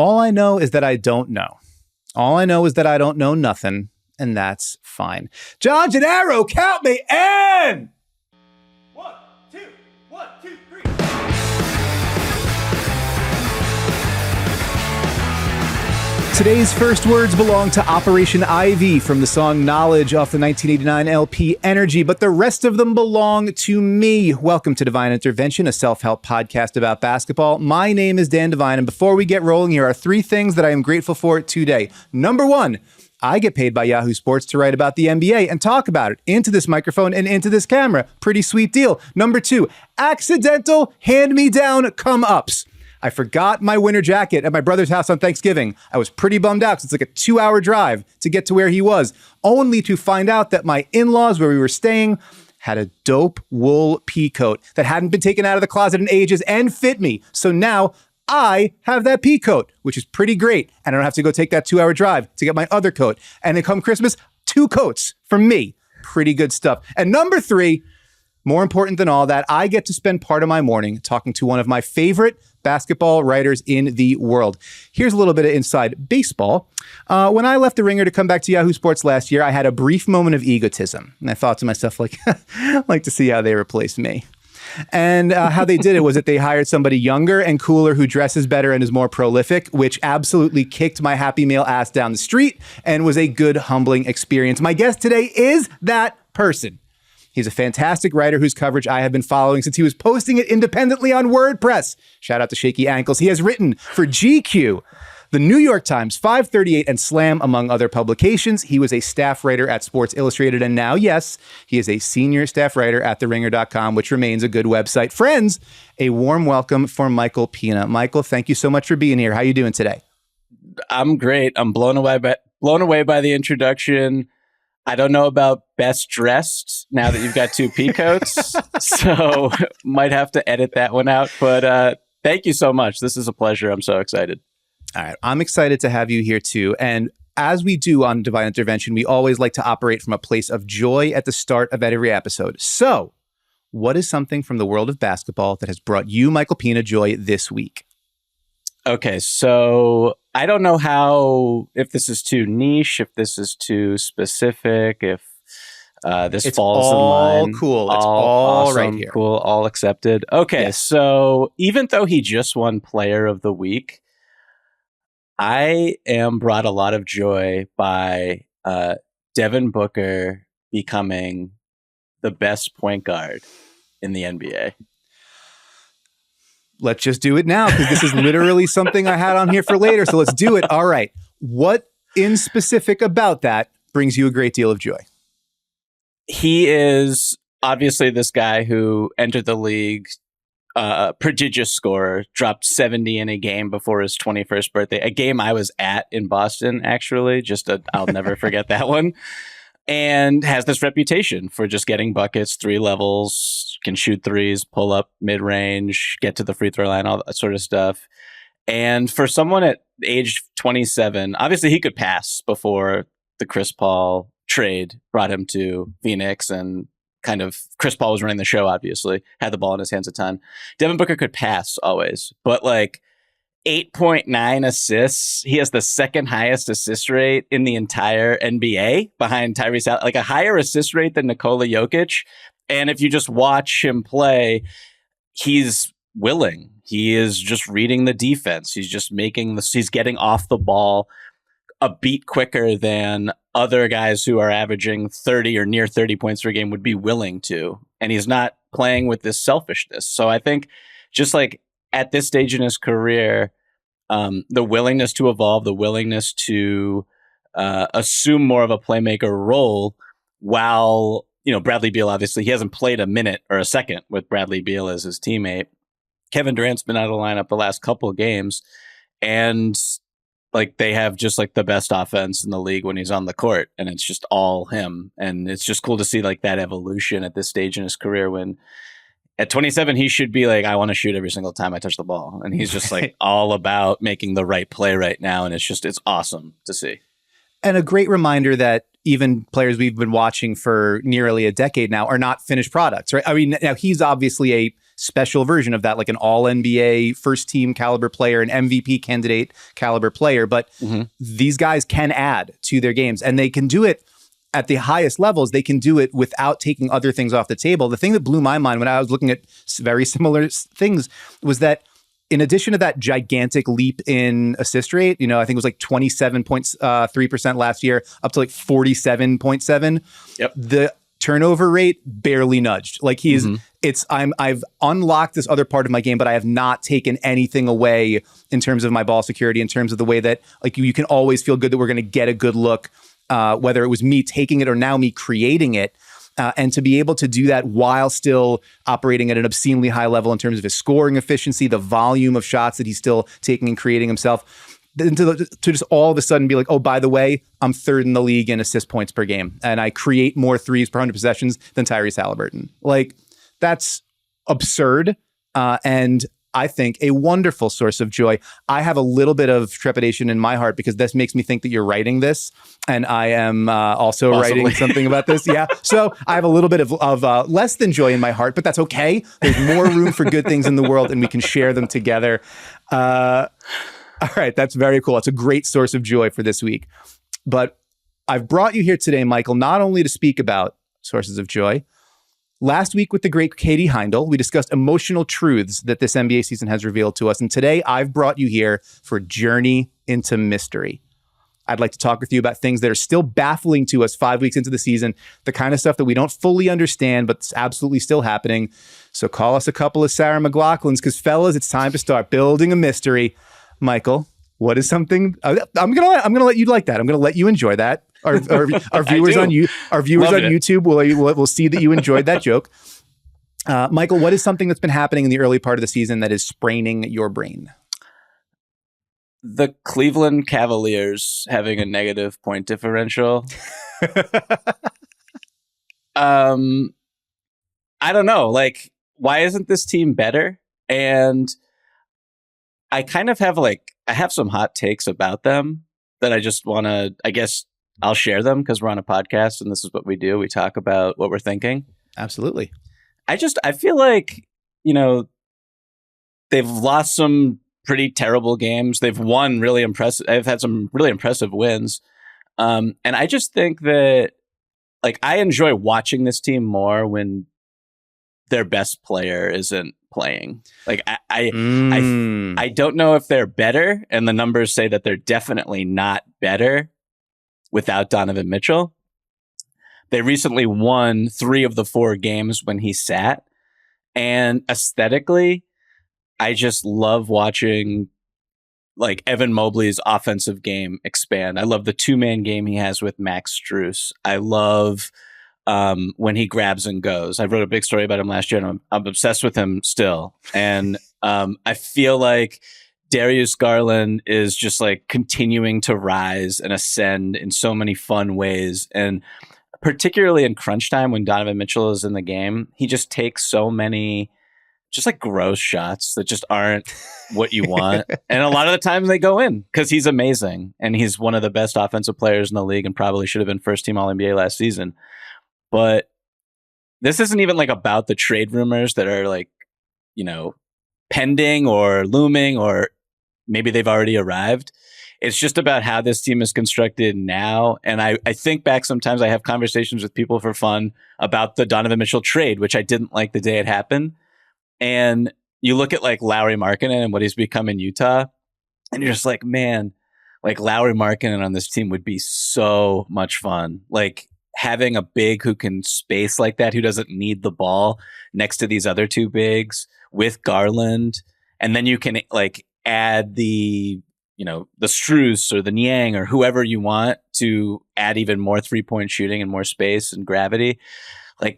All I know is that I don't know. All I know is that I don't know nothing, and that's fine. John Gennaro, count me in! 1, 2, 1, 2, 3. Today's first words belong to Operation Ivy from the song Knowledge off the 1989 LP Energy, but the rest of them belong to me. Welcome to Devine Intervention, a self-help podcast about basketball. My name is Dan Devine, and before we get rolling, here are 3 things that I am grateful for today. Number 1, I get paid by Yahoo Sports to write about the NBA and talk about it into this microphone and into this camera. Pretty sweet deal. Number 2, accidental hand-me-down come-ups. I forgot my winter jacket at my brother's house on Thanksgiving. I was pretty bummed out because it's like a 2-hour drive to get to where he was, only to find out that my in-laws where we were staying had a dope wool pea coat that hadn't been taken out of the closet in ages and fit me. So now I have that pea coat, which is pretty great. And I don't have to go take that 2-hour drive to get my other coat. And then come Christmas, 2 coats from me. Pretty good stuff. And number 3, more important than all that, I get to spend part of my morning talking to one of my favorite basketball writers in the world. Here's a little bit of inside baseball. When I left the Ringer to come back to Yahoo Sports last year, I had a brief moment of egotism. And I thought to myself, like, I'd like to see how they replace me. And how they did it was that they hired somebody younger and cooler who dresses better and is more prolific, which absolutely kicked my Happy Meal ass down the street and was a good, humbling experience. My guest today is that person. He's a fantastic writer whose coverage I have been following since he was posting it independently on WordPress. Shout out to Shaky Ankles. He has written for GQ, the New York Times, 538, and Slam, among other publications. He was a staff writer at Sports Illustrated, and now, yes, he is a senior staff writer at TheRinger.com, which remains a good website. Friends, a warm welcome for Michael Pina. Michael, thank you so much for being here. How are you doing today? I'm great. I'm blown away by the introduction. I don't know about best dressed now that you've got 2 peacoats, so might have to edit that one out. But thank you so much. This is a pleasure. I'm so excited. All right. I'm excited to have you here too. And as we do on Devine Intervention, we always like to operate from a place of joy at the start of every episode. So what is something from the world of basketball that has brought you, Michael Pina, joy this week? Okay, so I don't know if this is too niche, if this is too specific, if this falls in line. Cool. It's all awesome, right here. Cool, all accepted. Okay, Yes. So even though he just won Player of the Week, I am brought a lot of joy by Devin Booker becoming the best point guard in the NBA. Let's just do it now, because this is literally something I had on here for later. So let's do it. All right. What in specific about that brings you a great deal of joy? He is obviously this guy who entered the league, prodigious scorer, dropped 70 in a game before his 21st birthday, a game I was at in Boston, actually. I'll never forget that one. And has this reputation for just getting buckets, 3 levels, can shoot threes, pull up mid-range, get to the free throw line, all that sort of stuff. And for someone at age 27, obviously he could pass before the Chris Paul trade brought him to Phoenix, and kind of Chris Paul was running the show, obviously, had the ball in his hands a ton. Devin Booker could pass always, but like 8.9 assists. He has the second highest assist rate in the entire NBA behind Tyrese, like a higher assist rate than Nikola Jokic. And if you just watch him play, he's willing. He is just reading the defense. He's just he's getting off the ball a beat quicker than other guys who are averaging 30 or near 30 points per game would be willing to. And he's not playing with this selfishness. So I think just like at this stage in his career, the willingness to evolve, the willingness to assume more of a playmaker role, while, Bradley Beal, obviously, he hasn't played a minute or a second with Bradley Beal as his teammate. Kevin Durant's been out of the lineup the last couple of games, and like they have just like the best offense in the league when he's on the court, and it's just all him. And it's just cool to see like that evolution at this stage in his career, when at 27, he should be like, I want to shoot every single time I touch the ball. And he's just like all about making the right play right now. And it's awesome to see. And a great reminder that even players we've been watching for nearly a decade now are not finished products, right? I mean, now he's obviously a special version of that, like an all NBA first team caliber player, an MVP candidate caliber player. But these guys can add to their games, and they can do it at the highest levels. They can do it without taking other things off the table. The thing that blew my mind when I was looking at very similar things was that in addition to that gigantic leap in assist rate, I think it was like 27.3% last year, up to like 47.7. Yep. The turnover rate barely nudged. Like I've unlocked this other part of my game, but I have not taken anything away in terms of my ball security, in terms of the way that like you can always feel good that we're going to get a good look, whether it was me taking it or now me creating it. And to be able to do that while still operating at an obscenely high level in terms of his scoring efficiency, the volume of shots that he's still taking and creating himself, then to just all of a sudden be like, oh, by the way, I'm third in the league in assist points per game, and I create more threes per 100 possessions than Tyrese Halliburton. Like, that's absurd. And I think a wonderful source of joy. I have a little bit of trepidation in my heart because this makes me think that you're writing this, and I am also Possibly. writing something about this. Yeah. So I have a little bit of less than joy in my heart, but that's okay. There's more room for good things in the world, and we can share them together. All right. That's very cool. It's a great source of joy for this week. But I've brought you here today, Michael, not only to speak about sources of joy. Last week with the great Katie Heindel, we discussed emotional truths that this NBA season has revealed to us. And today I've brought you here for Journey into Mystery. I'd like to talk with you about things that are still baffling to us 5 weeks into the season, the kind of stuff that we don't fully understand, but it's absolutely still happening. So call us a couple of Sarah McLaughlins, because fellas, it's time to start building a mystery. Michael, what is something? I'm gonna let you like that. I'm gonna let you enjoy that. Our viewers on YouTube will see that you enjoyed that joke. Michael, what is something that's been happening in the early part of the season that is spraining your brain? The Cleveland Cavaliers having a negative point differential. I don't know. Like, why isn't this team better? And I kind of have I have some hot takes about them that I just want to, I guess I'll share them because we're on a podcast and this is what we do. We talk about what we're thinking. Absolutely. I feel like, they've lost some pretty terrible games. They've won really impressive. I've had some really impressive wins. And I just think that I enjoy watching this team more when their best player isn't playing. I don't know if they're better, and the numbers say that they're definitely not better without Donovan Mitchell. They recently won 3 of the 4 games when he sat, and aesthetically, I just love watching Evan Mobley's offensive game expand. I love the 2-man game he has with Max Strus. I love when he grabs and goes. I wrote a big story about him last year, and I'm obsessed with him still. And I feel like Darius Garland is just continuing to rise and ascend in so many fun ways. And particularly in crunch time when Donovan Mitchell is in the game, he just takes so many just gross shots that just aren't what you want. And a lot of the times they go in because he's amazing. And he's one of the best offensive players in the league and probably should have been first team All-NBA last season. But this isn't even about the trade rumors that are pending or looming, or maybe they've already arrived. It's just about how this team is constructed now. And I think back sometimes I have conversations with people for fun about the Donovan Mitchell trade, which I didn't like the day it happened. And you look at Lauri Markkanen and what he's become in Utah, and you're just man, Lauri Markkanen on this team would be so much fun. Having a big who can space like that, who doesn't need the ball next to these other 2 bigs with Garland. And then you can add the Strus or the Niang or whoever you want to add even more 3-point shooting and more space and gravity. I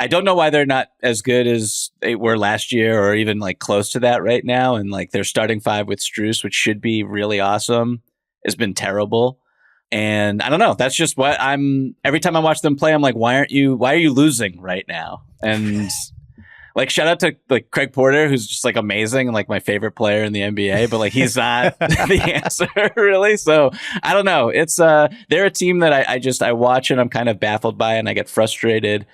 don't know why they're not as good as they were last year or even close to that right now. And their starting 5 with Strus, which should be really awesome, has been terrible. And I don't know. That's just what every time I watch them play, I'm why are you losing right now? And shout out to Craig Porter, who's just amazing and my favorite player in the NBA, but he's not the answer really. So I don't know. It's they're a team that I watch and I'm kind of baffled by, and I get frustrated.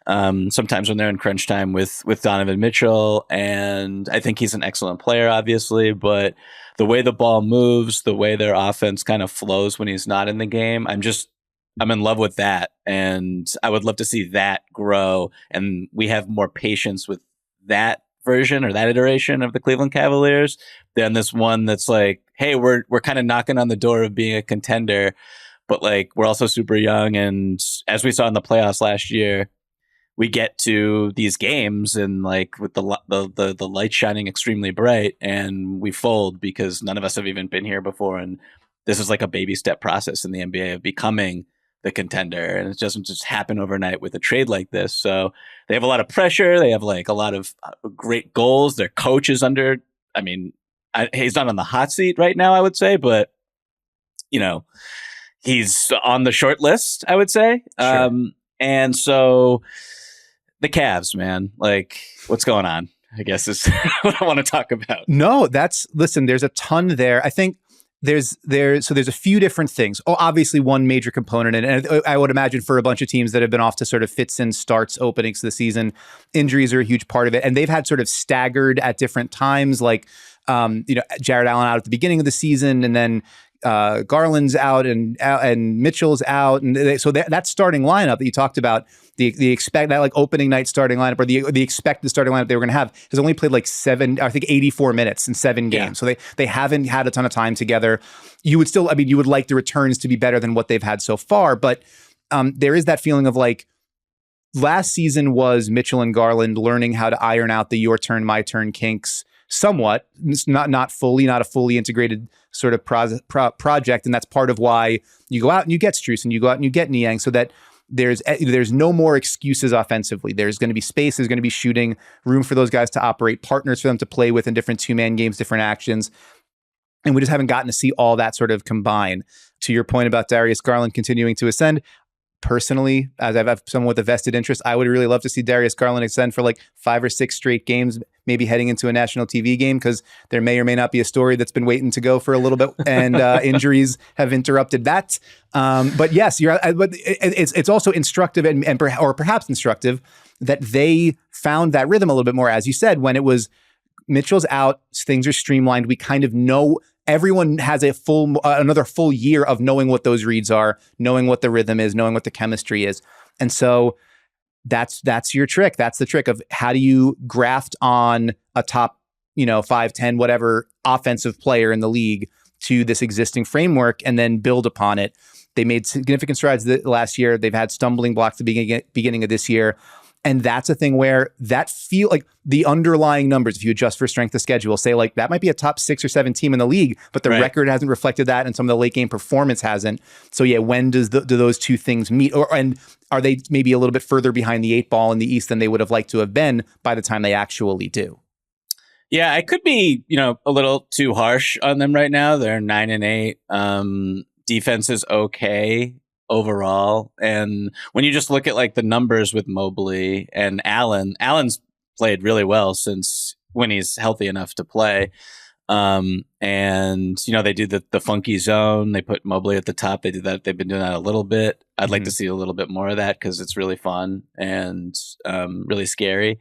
sometimes when they're in crunch time with Donovan Mitchell. And I think he's an excellent player, obviously, but the way the ball moves, the way their offense kind of flows when he's not in the game, I'm in love with that. And I would love to see that grow. And we have more patience with that version or that iteration of the Cleveland Cavaliers than this one that's like, hey, we're kind of knocking on the door of being a contender, but like we're also super young. And as we saw in the playoffs last year, we get to these games and like with the light shining extremely bright, and we fold because none of us have even been here before. And this is like a baby step process in the NBA of becoming the contender, and it doesn't just happen overnight with a trade like this. So they have a lot of pressure. They have like a lot of great goals. Their coach is under. I mean, he's not on the hot seat right now, I would say, but he's on the short list, I would say. Sure. And so the Cavs, man, like what's going on, I guess is what I want to talk about. No, listen, there's a ton there. I think there's a few different things. Oh, obviously one major component, and I would imagine for a bunch of teams that have been off to sort of fits and starts openings of the season, injuries are a huge part of it. And they've had sort of staggered at different times, like, Jared Allen out at the beginning of the season, and then Garland's out and Mitchell's out, and so that starting lineup that you talked about, the expect that like opening night starting lineup or the expected starting lineup they were going to have has only played like 84 minutes in 7 games. So they haven't had a ton of time together. You would like the returns to be better than what they've had so far, but there is that feeling of like last season was Mitchell and Garland learning how to iron out the your turn, my turn kinks. Somewhat, not fully, not a fully integrated sort of project, and that's part of why you go out and you get Strus and you go out and you get Niang, so that there's no more excuses offensively. There's going to be space, there's going to be shooting, room for those guys to operate, partners for them to play with in different two-man games, different actions, and we just haven't gotten to see all that sort of combine. To your point about Darius Garland continuing to ascend, personally, as I've someone with a vested interest, I would really love to see Darius Garland extend for like 5 or 6 straight games, maybe heading into a national TV game, because there may or may not be a story that's been waiting to go for a little bit, and injuries have interrupted that. But yes, but it's also instructive or perhaps instructive that they found that rhythm a little bit more, as you said, when it was Mitchell's out, things are streamlined. We kind of know. Everyone has another full year of knowing what those reads are, knowing what the rhythm is, knowing what the chemistry is. And so that's your trick. That's the trick of how do you graft on a top, 5, 10, whatever offensive player in the league to this existing framework and then build upon it. They made significant strides last year. They've had stumbling blocks at the beginning of this year. And that's a thing where that feel like the underlying numbers, if you adjust for strength of schedule, say like that might be a top 6 or 7 team in the league, but the record hasn't reflected that, and some of the late game performance hasn't. So yeah, when do those two things meet? And are they maybe a little bit further behind the 8 ball in the East than they would have liked to have been by the time they actually do? Yeah, I could be, a little too harsh on them right now. They're 9-8. Defense is okay overall. And when you just look at like the numbers with Mobley and Allen's played really well since when he's healthy enough to play. And they do the funky zone. They put Mobley at the top. They do that. They've been doing that a little bit. I'd like to see a little bit more of that because it's really fun and really scary.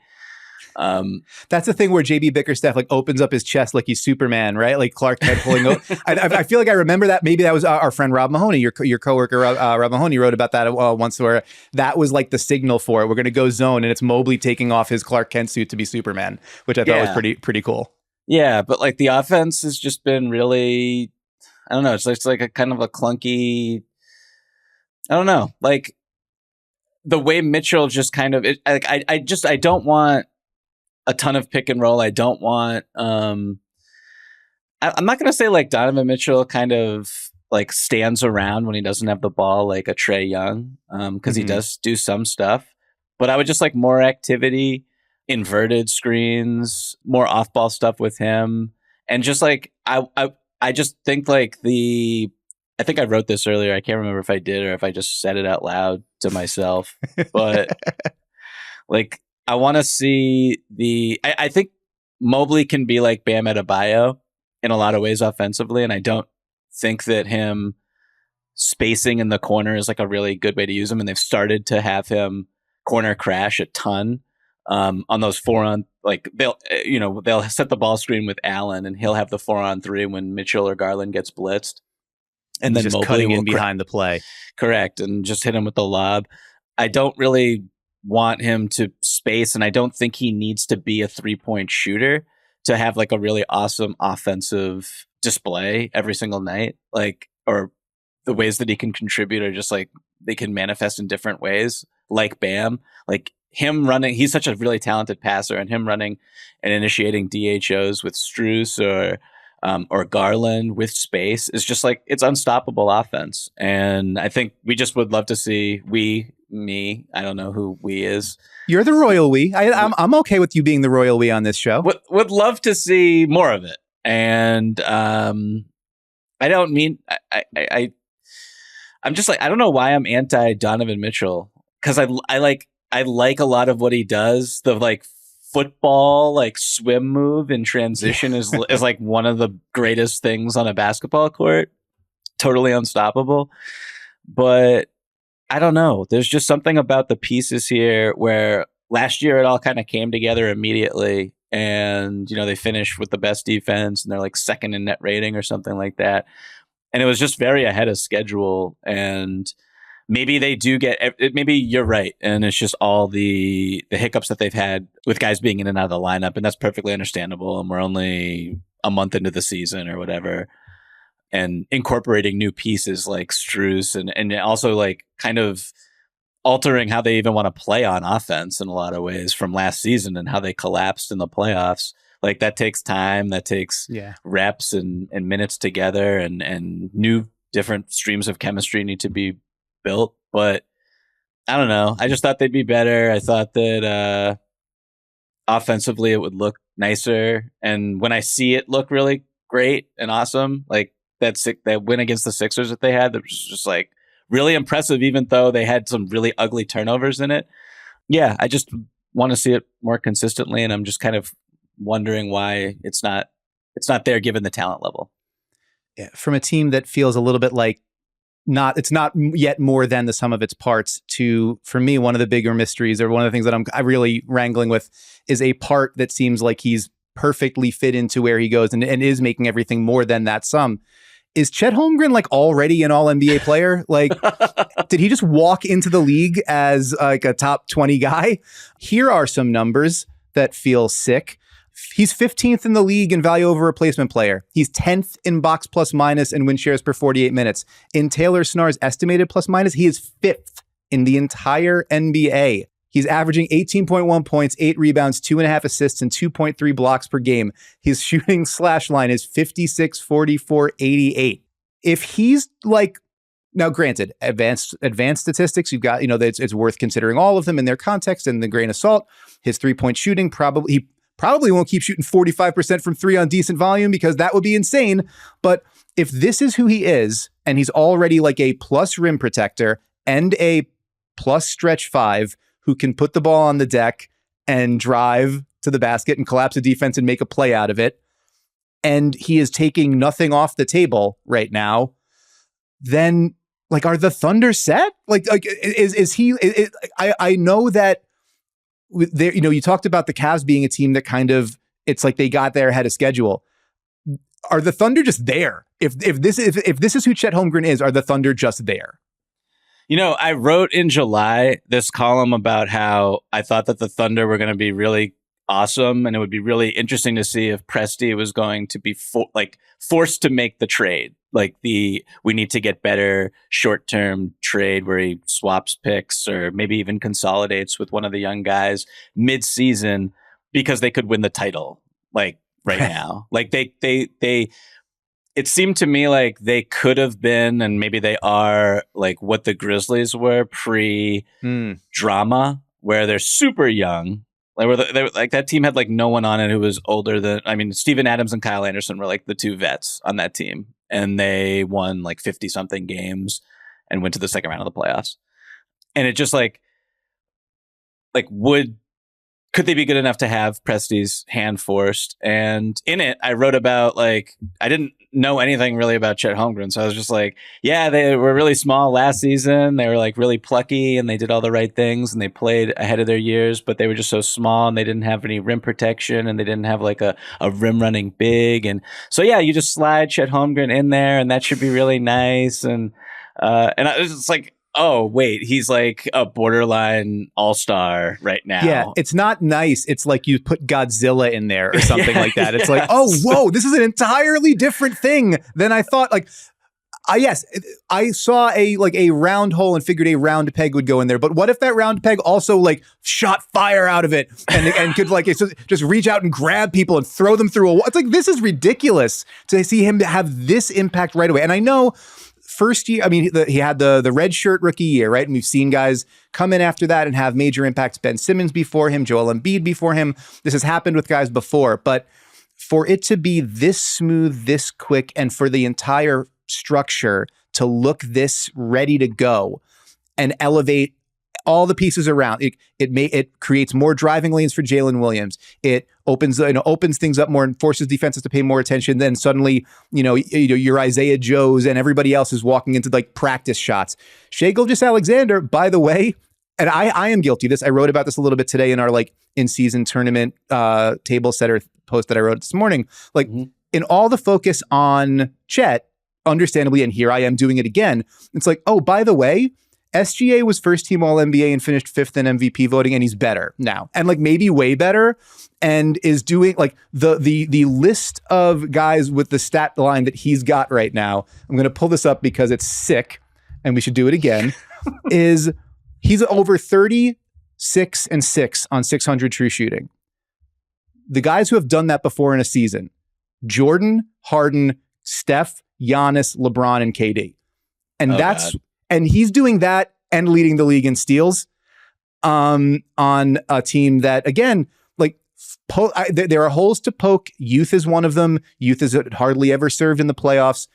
That's the thing where JB Bickerstaff like opens up his chest like he's Superman, right? Like Clark Kent pulling out. I feel like I remember that. Maybe that was our friend Rob Mahoney, your coworker Rob Mahoney wrote about that once, where that was like the signal for it. We're going to go zone, and it's Mobley taking off his Clark Kent suit to be Superman, which I thought was pretty cool. Yeah, but like the offense has just been really, I don't know. It's like a kind of a clunky. I don't know, like the way Mitchell just kind of. I don't want a ton of pick and roll. I don't want. I'm not going to say like Donovan Mitchell kind of like stands around when he doesn't have the ball like a Trae Young, because he does do some stuff. But I would just like more activity, inverted screens, more off ball stuff with him, and just like I just think like I think I wrote this earlier. I can't remember if I did or if I just said it out loud to myself, but like. I want to see I think Mobley can be like Bam Adebayo in a lot of ways offensively, and I don't think that him spacing in the corner is like a really good way to use him, and they've started to have him corner crash a ton on those 4-on, like they'll set the ball screen with Allen and he'll have the 4-on-3 when Mitchell or Garland gets blitzed. And then just Mobley cutting in will behind the play. Correct. And just hit him with the lob. I don't really want him to space, and I don't think he needs to be a 3-point shooter to have like a really awesome offensive display every single night. Like, or the ways that he can contribute are just like, they can manifest in different ways, like Bam. Like him running, he's such a really talented passer, and him running and initiating DHOs with Strus or Garland with space is just like, it's unstoppable offense. And I think we just would love to see I don't know who we is. You're the royal we. I'm okay with you being the royal we on this show. Would love to see more of it. And I don't mean, I'm just like, I don't know why I'm anti Donovan Mitchell, because I like a lot of what he does. The like football, like swim move in transition is like one of the greatest things on a basketball court. Totally unstoppable. But I don't know. There's just something about the pieces here where last year it all kind of came together immediately, and they finished with the best defense and they're like second in net rating or something like that. And it was just very ahead of schedule. And maybe they do maybe you're right. And it's just all the hiccups that they've had with guys being in and out of the lineup. And that's perfectly understandable. And we're only a month into the season or whatever. And incorporating new pieces like Strus and also like kind of altering how they even want to play on offense in a lot of ways from last season and how they collapsed in the playoffs. Like that takes time, that takes reps and minutes together, and new different streams of chemistry need to be built. But I don't know. I just thought they'd be better. I thought that offensively it would look nicer. And when I see it look really great and awesome, like that win against the Sixers that they had, that was just like really impressive, even though they had some really ugly turnovers in it. Yeah, I just want to see it more consistently, and I'm just kind of wondering why it's not there given the talent level. Yeah, from a team that feels a little bit like it's not yet more than the sum of its parts, to, for me, one of the bigger mysteries, or one of the things that I'm really wrangling with, is a part that seems like he's perfectly fit into where he goes and is making everything more than that sum. Is Chet Holmgren like already an all NBA player? Like, did he just walk into the league as like a top 20 guy? Here are some numbers that feel sick. He's 15th in the league in value over replacement player. He's 10th in box plus minus and win shares per 48 minutes. In Taylor Snar's estimated plus minus, he is 5th in the entire NBA. He's averaging 18.1 points, 8 rebounds, 2.5 assists, and 2.3 blocks per game. His shooting slash line is 56, 44, 88. If he's like, now granted, advanced statistics, you've got, it's worth considering all of them in their context and the grain of salt. His 3-point shooting, he probably won't keep shooting 45% from 3 on decent volume, because that would be insane. But if this is who he is, and he's already like a plus rim protector and a plus stretch 5, who can put the ball on the deck and drive to the basket and collapse a defense and make a play out of it, and he is taking nothing off the table right now, then like, are the Thunder set? Like is he? I know that there. You talked about the Cavs being a team that kind of, it's like they got there ahead of schedule. Are the Thunder just there? If this is who Chet Holmgren is, are the Thunder just there? I wrote in July this column about how I thought that the Thunder were going to be really awesome, and it would be really interesting to see if Presti was going to be forced to make the trade. Like we need to get better short-term trade where he swaps picks or maybe even consolidates with one of the young guys mid-season, because they could win the title like right now. Like it seemed to me like they could have been, and maybe they are, like what the Grizzlies were pre-drama, where they're super young. Like that team had like no one on it who was older than, Steven Adams and Kyle Anderson were like the two vets on that team, and they won like 50 something games and went to the second round of the playoffs. And it just like would could they be good enough to have Presti's hand forced? And in it, I wrote about I didn't know anything really about Chet Holmgren. So I was just like, yeah, they were really small last season. They were really plucky and they did all the right things and they played ahead of their years, but they were just so small and they didn't have any rim protection and they didn't have a rim running big. And so, yeah, you just slide Chet Holmgren in there and that should be really nice. And I was just like, oh, wait, he's like a borderline all-star right now. Yeah, it's not nice. It's like you put Godzilla in there or something like that. It's like, oh, whoa, this is an entirely different thing than I thought. Yes, I saw a round hole and figured a round peg would go in there. But what if that round peg also shot fire out of it and could just reach out and grab people and throw them through a wall? It's like, this is ridiculous to see him have this impact right away. And I know first year, I mean, he had the red shirt rookie year, right? And we've seen guys come in after that and have major impacts. Ben Simmons before him, Joel Embiid before him. This has happened with guys before. But for it to be this smooth, this quick, and for the entire structure to look this ready to go and elevate all the pieces around it creates more driving lanes for Jalen Williams. It opens things up more and forces defenses to pay more attention. Then suddenly, your Isaiah Joes and everybody else is walking into practice shots. Shai Gilgeous-Alexander, by the way, and I am guilty of this. I wrote about this a little bit today in our in-season tournament table setter post that I wrote this morning. In all the focus on Chet, understandably, and here I am doing it again. It's oh, by the way, SGA was first team All NBA and finished 5th in MVP voting, and he's better now, and maybe way better, and is doing the list of guys with the stat line that he's got right now. I'm going to pull this up because it's sick, and we should do it again. He's over 36 and 6 on 600 true shooting. The guys who have done that before in a season: Jordan, Harden, Steph, Giannis, LeBron, and KD, and And he's doing that and leading the league in steals on a team that, again, there are holes to poke. Youth is one of them. Youth is hardly ever served in the playoffs.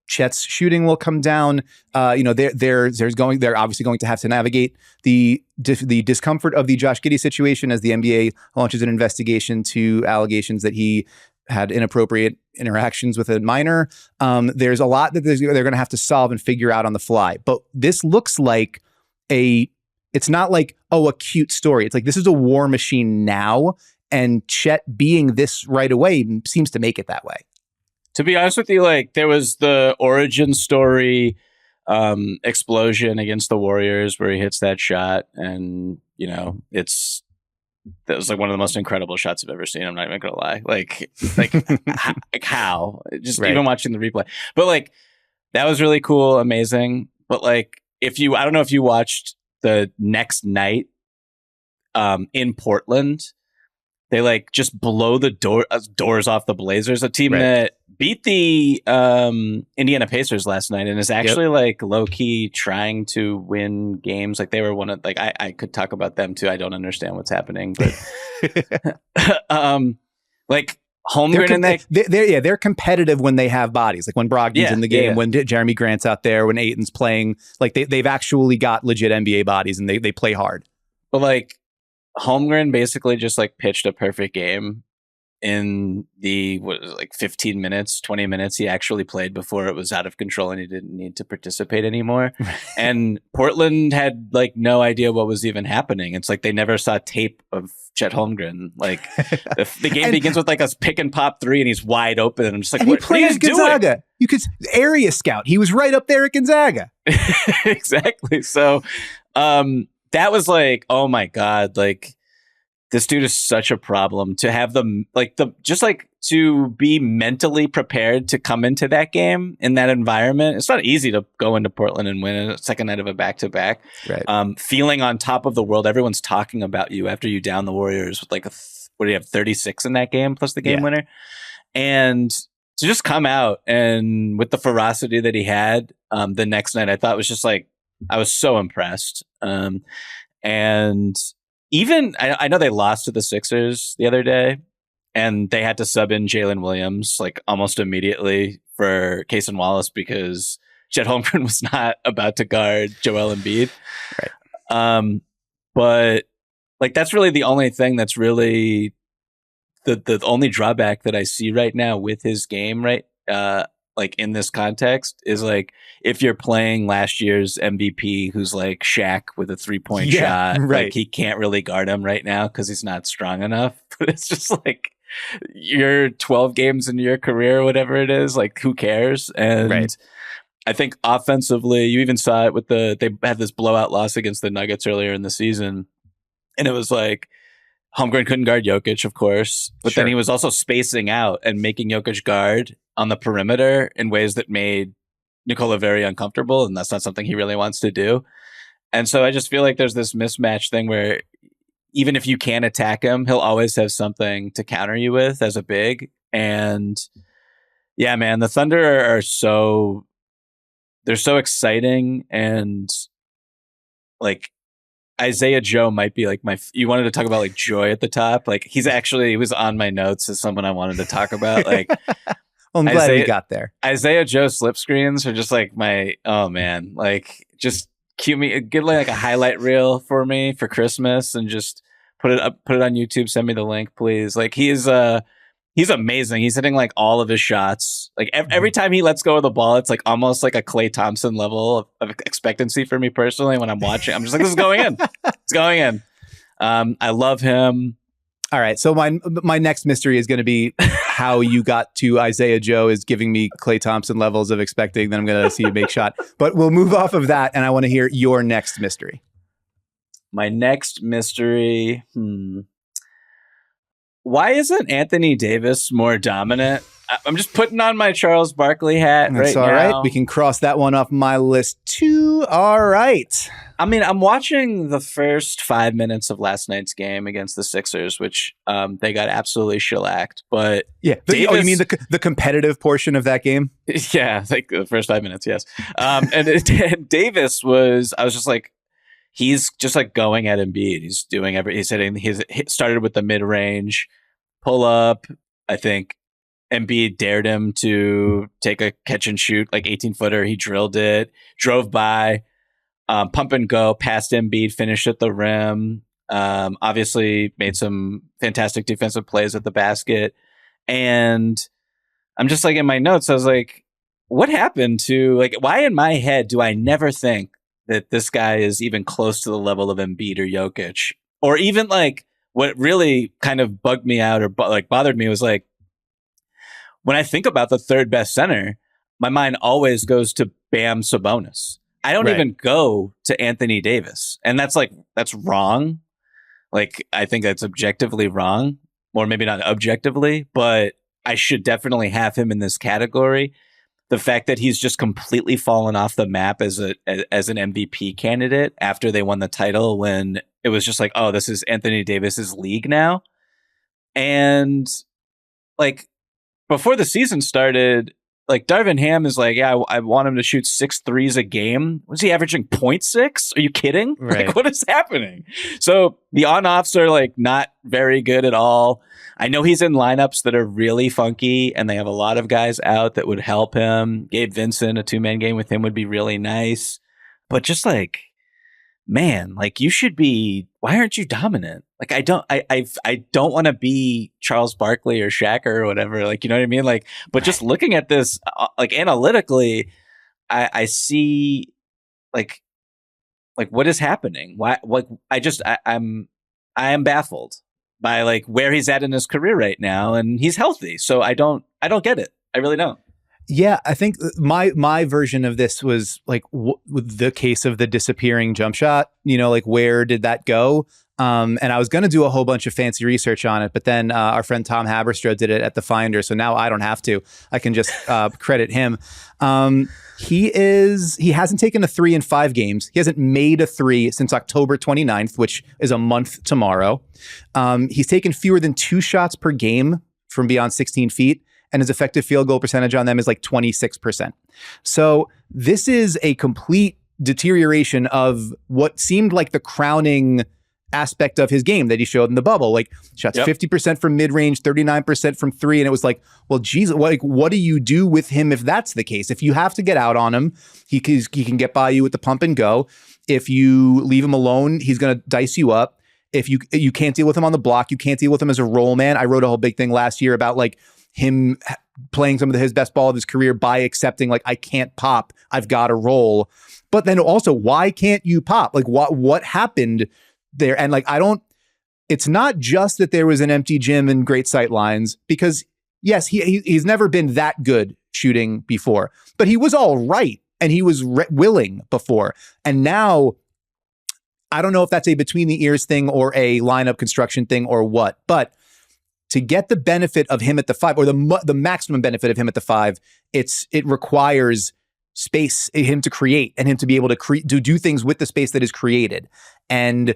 Chet's shooting will come down. They're obviously going to have to navigate the discomfort of the Josh Giddey situation as the NBA launches an investigation to allegations that he had inappropriate interactions with a minor. There's a lot that they're going to have to solve and figure out on the fly. But this looks like it's not a cute story. It's this is a war machine now. And Chet being this right away seems to make it that way. To be honest with you, there was the origin story explosion against the Warriors where he hits that shot. And, that was one of the most incredible shots I've ever seen. I'm not even gonna lie. How? Just right. Even watching the replay. But that was really cool, amazing. But I don't know if you watched the next night in Portland, they just blow the doors off the Blazers, a team that beat the Indiana Pacers last night and is actually low key trying to win games. They were one of I could talk about them too. I don't understand what's happening, but Holmgren and they're competitive when they have bodies. When Brogdon's in the game, when Jeremy Grant's out there, when Ayton's playing, they've actually got legit NBA bodies and they play hard. But Holmgren basically just pitched a perfect game in the 15 minutes, 20 minutes he actually played before it was out of control and he didn't need to participate anymore. And Portland had no idea what was even happening. It's they never saw tape of Chet Holmgren. The game begins with a pick and pop three and he's wide open. And I'm just and he played at Gonzaga. Doing? You could area scout. He was right up there at Gonzaga. Exactly. So that was oh my God, this dude is such a problem. To have them to be mentally prepared to come into that game in that environment. It's not easy to go into Portland and win a second night of a back-to-back. Right. Feeling on top of the world. Everyone's talking about you after you down the Warriors with what do you have, 36 in that game plus the game winner? And to just come out and with the ferocity that he had the next night, I thought was just I was so impressed. And even I know they lost to the Sixers the other day and they had to sub in Jalen Williams almost immediately for Cason Wallace because Chet Holmgren was not about to guard Joel Embiid. Right. But Like that's really the only thing that's really the only drawback that I see right now with his game, right? Like in this context is like if you're playing last year's MVP who's like Shaq with a 3-point shot, right. like he can't really guard him right now because he's not strong enough. But it's just like you're 12 games into your career, whatever it is, like who cares? And Right. I think offensively, you even saw it with they had this blowout loss against the Nuggets earlier in the season. And it was like Holmgren couldn't guard Jokic, of course, but then he was also spacing out and making Jokic guard on the perimeter in ways that made Nikola very uncomfortable, and that's not something he really wants to do. And so I just feel like there's this mismatch thing where even if you can attack him, he'll always have something to counter you with as a big. And yeah, man, the Thunder are they're so exciting, and like Isaiah Joe might be like you wanted to talk about like joy at the top. Like he was on my notes as someone I wanted to talk about. Like Well, I'm glad we got there. Isaiah Joe slip screens are just like oh man, like just get like a highlight reel for me for Christmas and just put it on YouTube. Send me the link, please. Like he's amazing. He's hitting like all of his shots. Like every time he lets go of the ball, it's like almost like a Klay Thompson level of expectancy for me personally. When I'm watching, I'm just like, this is going in. It's going in. I love him. All right. So my next mystery is going to be how you got to Isaiah Joe is giving me Klay Thompson levels of expecting that I'm going to see a big shot. But we'll move off of that, and I want to hear your next mystery. My next mystery. Why isn't Anthony Davis more dominant? I'm just putting on my Charles Barkley hat That's right all now. Right. We can cross that one off my list too. All right. I mean, I'm watching the first 5 minutes of last night's game against the Sixers, which they got absolutely shellacked. But yeah, Davis, you mean the competitive portion of that game? Yeah, like the first 5 minutes, yes. And Davis I was just like, he's just like going at Embiid. He's doing he's started with the mid range pull up. I think Embiid dared him to take a catch and shoot, like 18-footer. He drilled it, drove by, pump and go, passed Embiid, finished at the rim. Obviously made some fantastic defensive plays at the basket. And I'm just like, in my notes, I was like, what happened to, like, why in my head do I never think that this guy is even close to the level of Embiid or Jokic? Or even like what really kind of bugged me out or like bothered me was like, when I think about the third best center, my mind always goes to Bam Sabonis. I don't even go to Anthony Davis. And that's wrong. Like, I think that's objectively wrong, or maybe not objectively, but I should definitely have him in this category. The fact that he's just completely fallen off the map as an MVP candidate after they won the title, when it was just like, oh, this is Anthony Davis's league now. And like before the season started, like Darvin Ham is like, yeah, I want him to shoot 6 threes a game. Was he averaging 0.6? Are you kidding? Right. Like, what is happening? So the on-offs are like not very good at all. I know he's in lineups that are really funky, and they have a lot of guys out that would help him. Gabe Vincent, a 2-man game with him would be really nice. But just like, man, like you should be, why aren't you dominant? Like I don't want to be Charles Barkley or Shaq or whatever. Like, you know what I mean? Like, but just looking at this, like analytically, I see like what is happening? Why? Like, I am baffled by like where he's at in his career right now, and he's healthy. So I don't get it. I really don't. Yeah, I think my version of this was like with the case of the disappearing jump shot, you know, like where did that go? And I was going to do a whole bunch of fancy research on it, but then our friend Tom Haberstroh did it at The Finder. So now I don't have to. I can just credit him. He hasn't taken a 3 in 5 games. He hasn't made a 3 since October 29th, which is a month tomorrow. He's taken fewer than 2 shots per game from beyond 16 feet. And his effective field goal percentage on them is like 26%. So this is a complete deterioration of what seemed like the crowning aspect of his game that he showed in the bubble. Like shots 50% from mid-range, 39% from 3. And it was like, well, geez, what do you do with him if that's the case? If you have to get out on him, he can get by you with the pump and go. If you leave him alone, he's going to dice you up. if you can't deal with him on the block, you can't deal with him as a role man. I wrote a whole big thing last year about like him playing some of his best ball of his career by accepting like, I can't pop, I've got to roll. But then also, why can't you pop? Like what happened there? And like, it's not just that there was an empty gym and great sight lines, because yes, he's never been that good shooting before, but he was all right. And he was willing before. And now, I don't know if that's a between the ears thing or a lineup construction thing or what, but to get the benefit of him at the 5, or the maximum benefit of him at the 5, it requires space, him to create and him to be able to do things with the space that is created. And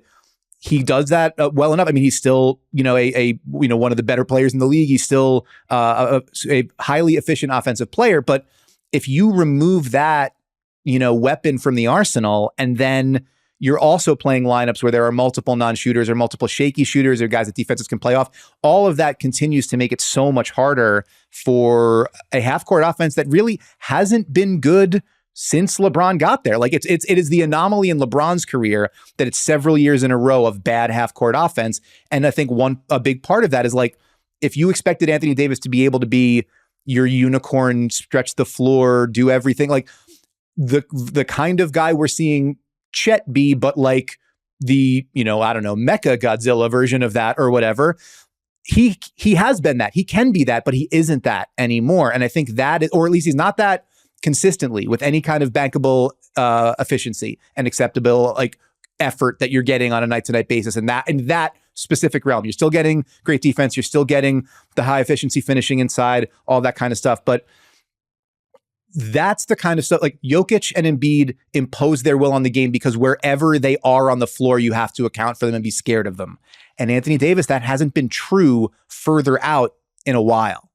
he does that well enough. I mean, he's still, one of the better players in the league. He's still a highly efficient offensive player. But if you remove that, weapon from the arsenal, and then you're also playing lineups where there are multiple non-shooters or multiple shaky shooters or guys that defenses can play off, all of that continues to make it so much harder for a half-court offense that really hasn't been good since LeBron got there. Like it is the anomaly in LeBron's career that it's several years in a row of bad half-court offense. And I think a big part of that is like, if you expected Anthony Davis to be able to be your unicorn, stretch the floor, do everything, like the kind of guy we're seeing Chet be, but like the, Mecha Godzilla version of that or whatever, he has been that. He can be that, but he isn't that anymore. And I think that, or at least he's not that consistently with any kind of bankable efficiency and acceptable like effort that you're getting on a night-to-night basis. And that in that specific realm, you're still getting great defense, you're still getting the high efficiency finishing inside, all that kind of stuff. But that's the kind of stuff like Jokic and Embiid impose their will on the game because wherever they are on the floor, you have to account for them and be scared of them. And Anthony Davis, that hasn't been true further out in a while.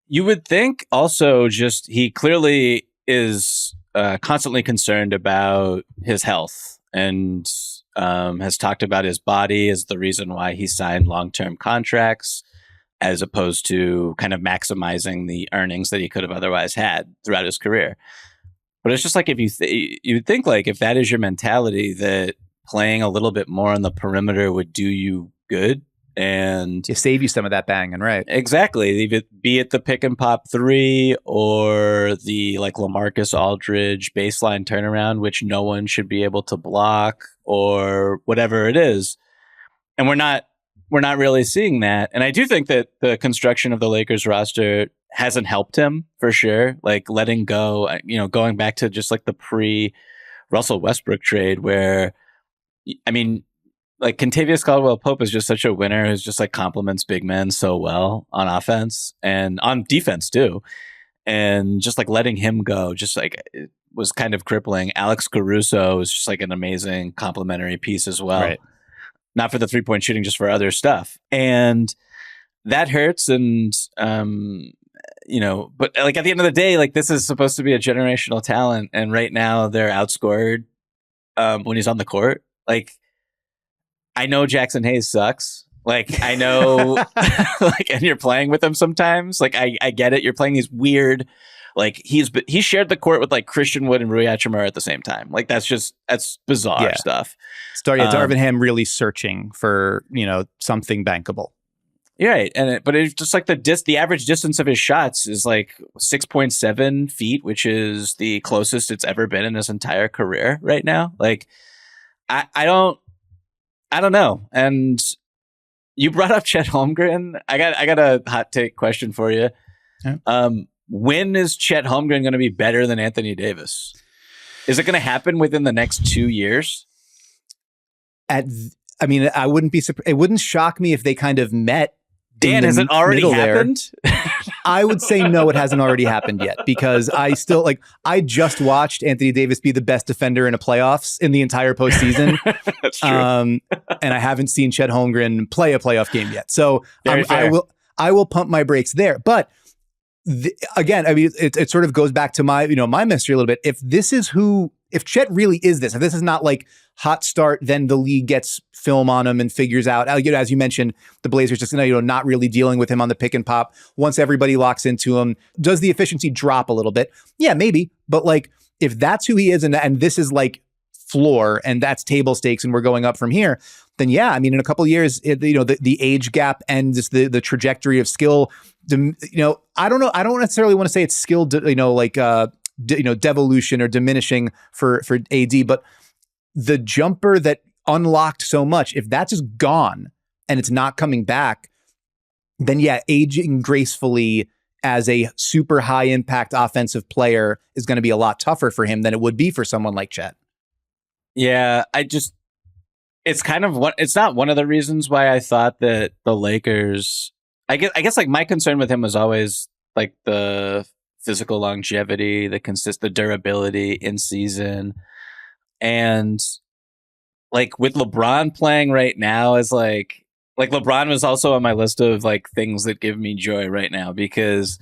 You would think also just he clearly is constantly concerned about his health and has talked about his body as the reason why he signed long-term contracts, as opposed to kind of maximizing the earnings that he could have otherwise had throughout his career. But it's just like, if you would think like if that is your mentality, that playing a little bit more on the perimeter would do you good and save you some of that banging, right? Exactly. Be it the pick and pop 3 or the like LaMarcus Aldridge baseline turnaround, which no one should be able to block, or whatever it is. And we're not really seeing that. And I do think that the construction of the Lakers roster hasn't helped him for sure. Like letting go, going back to just like the pre-Russell Westbrook trade where, I mean, like Kentavious Caldwell-Pope is just such a winner who's just like complements big men so well on offense and on defense too. And just like letting him go, just like it was kind of crippling. Alex Caruso is just like an amazing complementary piece as well. Right. Not for the 3-point shooting, just for other stuff. And that hurts. And, but like at the end of the day, like this is supposed to be a generational talent. And right now they're outscored when he's on the court. Like, I know Jackson Hayes sucks. Like, I know, like, and you're playing with him sometimes. Like, I get it. You're playing these weird, like, he shared the court with like Christian Wood and Rui Hachimura at the same time. Like, that's bizarre stuff. Darvin Ham really searching for, something bankable. Right. But it's just like the average distance of his shots is like 6.7 feet, which is the closest it's ever been in his entire career right now. Like, I don't know. And you brought up Chet Holmgren. I got a hot take question for you. Yeah. When is Chet Holmgren going to be better than Anthony Davis? Is it going to happen within the next 2 years? I wouldn't be surprised. It wouldn't shock me if they kind of met. Dan, has it already happened? I would say no, it hasn't already happened yet, because I just watched Anthony Davis be the best defender in a playoffs in the entire postseason. That's true. And I haven't seen Chet Holmgren play a playoff game yet. So I will pump my brakes there. But again, I mean, it sort of goes back to my mystery a little bit. If Chet really is this, if this is not like hot start, then the league gets film on him and figures out, as you mentioned, the Blazers just, not really dealing with him on the pick and pop. Once everybody locks into him, does the efficiency drop a little bit? Yeah, maybe. But like, if that's who he is and this is like floor and that's table stakes and we're going up from here, then yeah, I mean, in a couple of years, the age gap and just the trajectory of skill, I don't know. I don't necessarily want to say it's skill, devolution or diminishing for AD, but the jumper that unlocked so much, if that's just gone and it's not coming back, then yeah, aging gracefully as a super high impact offensive player is going to be a lot tougher for him than it would be for someone like Chet. Yeah, it's kind of it's not one of the reasons why I thought that the Lakers, I guess like my concern with him was always like the physical longevity, the durability in season. And like with LeBron playing right now is like LeBron was also on my list of like things that give me joy right now, because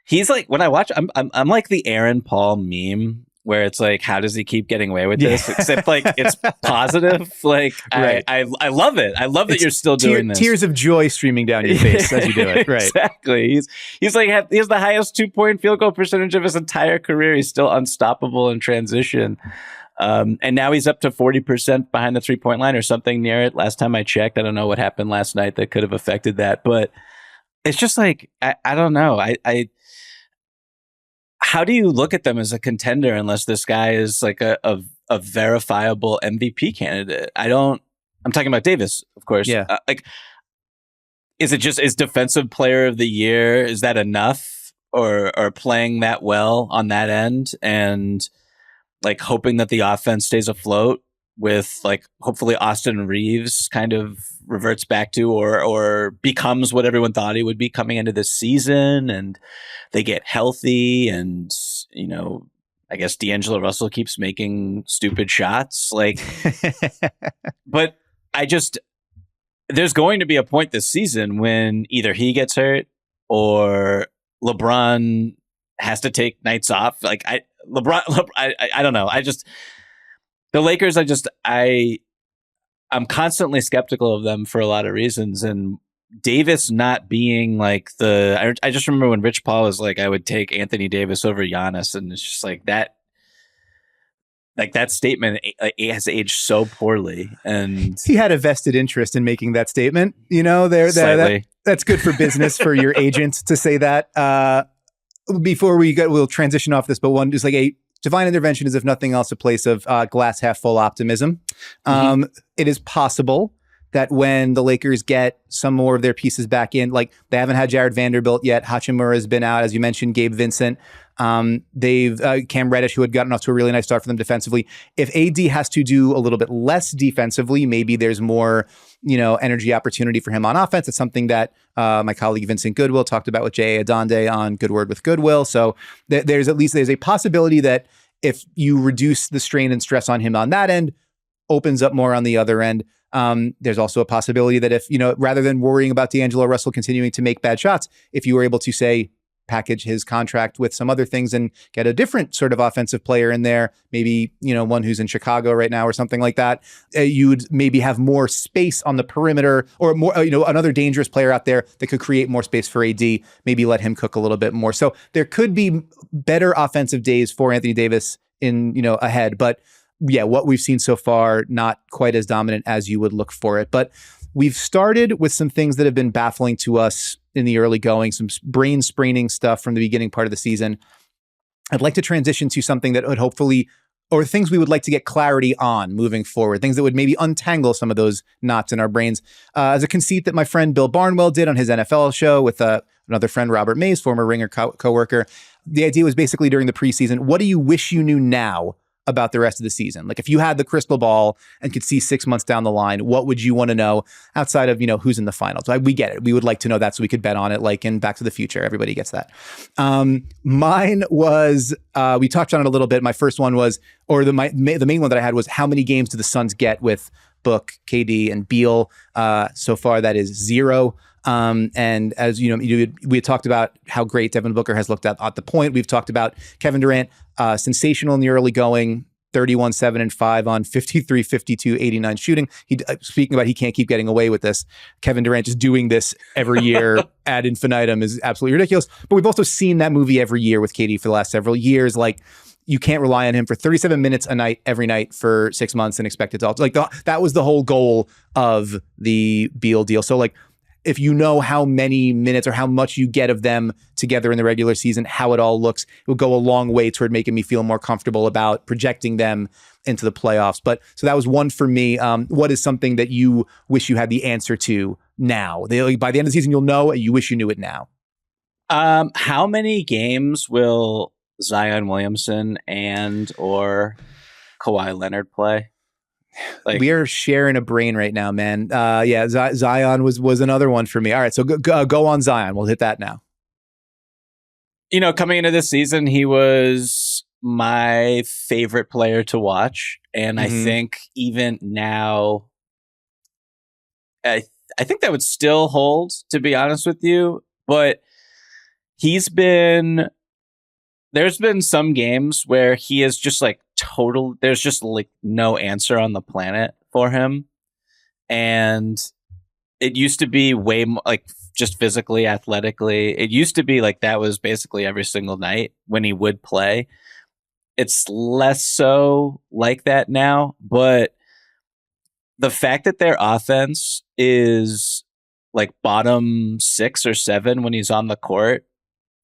he's like, when I watch, I'm like the Aaron Paul meme where it's like, how does he keep getting away with this? Except like it's positive. Like right. I love it. I love that you're still doing this. Tears of joy streaming down your face as you do it. Right. Exactly. He's like, he has the highest 2-point field goal percentage of his entire career. He's still unstoppable in transition. And now he's up to 40% behind the 3-point line or something near it. Last time I checked, I don't know what happened last night that could have affected that, but it's just like, I don't know. How do you look at them as a contender unless this guy is like a verifiable MVP candidate? I'm talking about Davis, of course. Yeah. Is defensive player of the year? Is that enough or playing that well on that end? And like hoping that the offense stays afloat with like hopefully Austin Reeves kind of reverts back to or becomes what everyone thought he would be coming into this season, and they get healthy, and I guess D'Angelo Russell keeps making stupid shots. Like, but there's going to be a point this season when either he gets hurt or LeBron has to take nights off. Like I don't know. The Lakers, I'm constantly skeptical of them for a lot of reasons. And Davis not being like I just remember when Rich Paul was like, I would take Anthony Davis over Giannis. And it's just like that statement has aged so poorly. And he had a vested interest in making that statement. That's good for business for your agent to say that. Before we'll transition off this, but one is like a Devine Intervention is, if nothing else, a place of glass half full optimism. Mm-hmm. It is possible that when the Lakers get some more of their pieces back in, like they haven't had Jared Vanderbilt yet, Hachimura's been out, as you mentioned, Gabe Vincent. They've Cam Reddish, who had gotten off to a really nice start for them defensively. If AD has to do a little bit less defensively, maybe there's more, energy opportunity for him on offense. It's something that my colleague Vincent Goodwill talked about with J.A. Adonde on Good Word with Goodwill. So there's a possibility that if you reduce the strain and stress on him on that end, opens up more on the other end. There's also a possibility that if, rather than worrying about D'Angelo Russell continuing to make bad shots, if you were able to say, package his contract with some other things and get a different sort of offensive player in there, maybe, one who's in Chicago right now or something like that, you would maybe have more space on the perimeter or more, another dangerous player out there that could create more space for AD, maybe let him cook a little bit more. So there could be better offensive days for Anthony Davis in, ahead. But yeah, what we've seen so far, not quite as dominant as you would look for it. But we've started with some things that have been baffling to us in the early going, some brain spraining stuff from the beginning part of the season. I'd like to transition to something that would hopefully, or things we would like to get clarity on moving forward, things that would maybe untangle some of those knots in our brains. As a conceit that my friend Bill Barnwell did on his NFL show with another friend, Robert Mays, former Ringer coworker. The idea was basically during the preseason, what do you wish you knew now about the rest of the season? Like if you had the crystal ball and could see 6 months down the line, what would you want to know outside of, who's in the finals? We get it. We would like to know that so we could bet on it, like in Back to the Future. Everybody gets that. Mine was, we touched on it a little bit. My first one was, or the main one that I had was, how many games do the Suns get with Book, KD, and Beal? So far, that is 0. And as we had talked about how great Devin Booker has looked at the point. We've talked about Kevin Durant, sensational in the early going, 31, 7, and 5 on 53, 52, 89 shooting. Speaking about he can't keep getting away with this. Kevin Durant just doing this every year ad infinitum is absolutely ridiculous. But we've also seen that movie every year with KD for the last several years. Like, you can't rely on him for 37 minutes a night every night for 6 months and expect it to all. Like that was the whole goal of the Beal deal. So like, if you know how many minutes or how much you get of them together in the regular season, how it all looks, it will go a long way toward making me feel more comfortable about projecting them into the playoffs. But so that was one for me. What is something that you wish you had the answer to now? By the end of the season, you'll know. You wish you knew it now. How many games will Zion Williamson and or Kawhi Leonard play? Like, we are sharing a brain right now, man. Yeah, Zion was another one for me. All right, so go on Zion. We'll hit that now. You know, coming into this season, he was my favorite player to watch, and I think even now, I think that would still hold. To be honest with you, but there's been some games where he is just like there's just like no answer on the planet for him. And it used to be way more like just physically, athletically. It used to be like that was basically every single night when he would play. It's less so like that now, but the fact that their offense is like bottom 6 or 7 when he's on the court.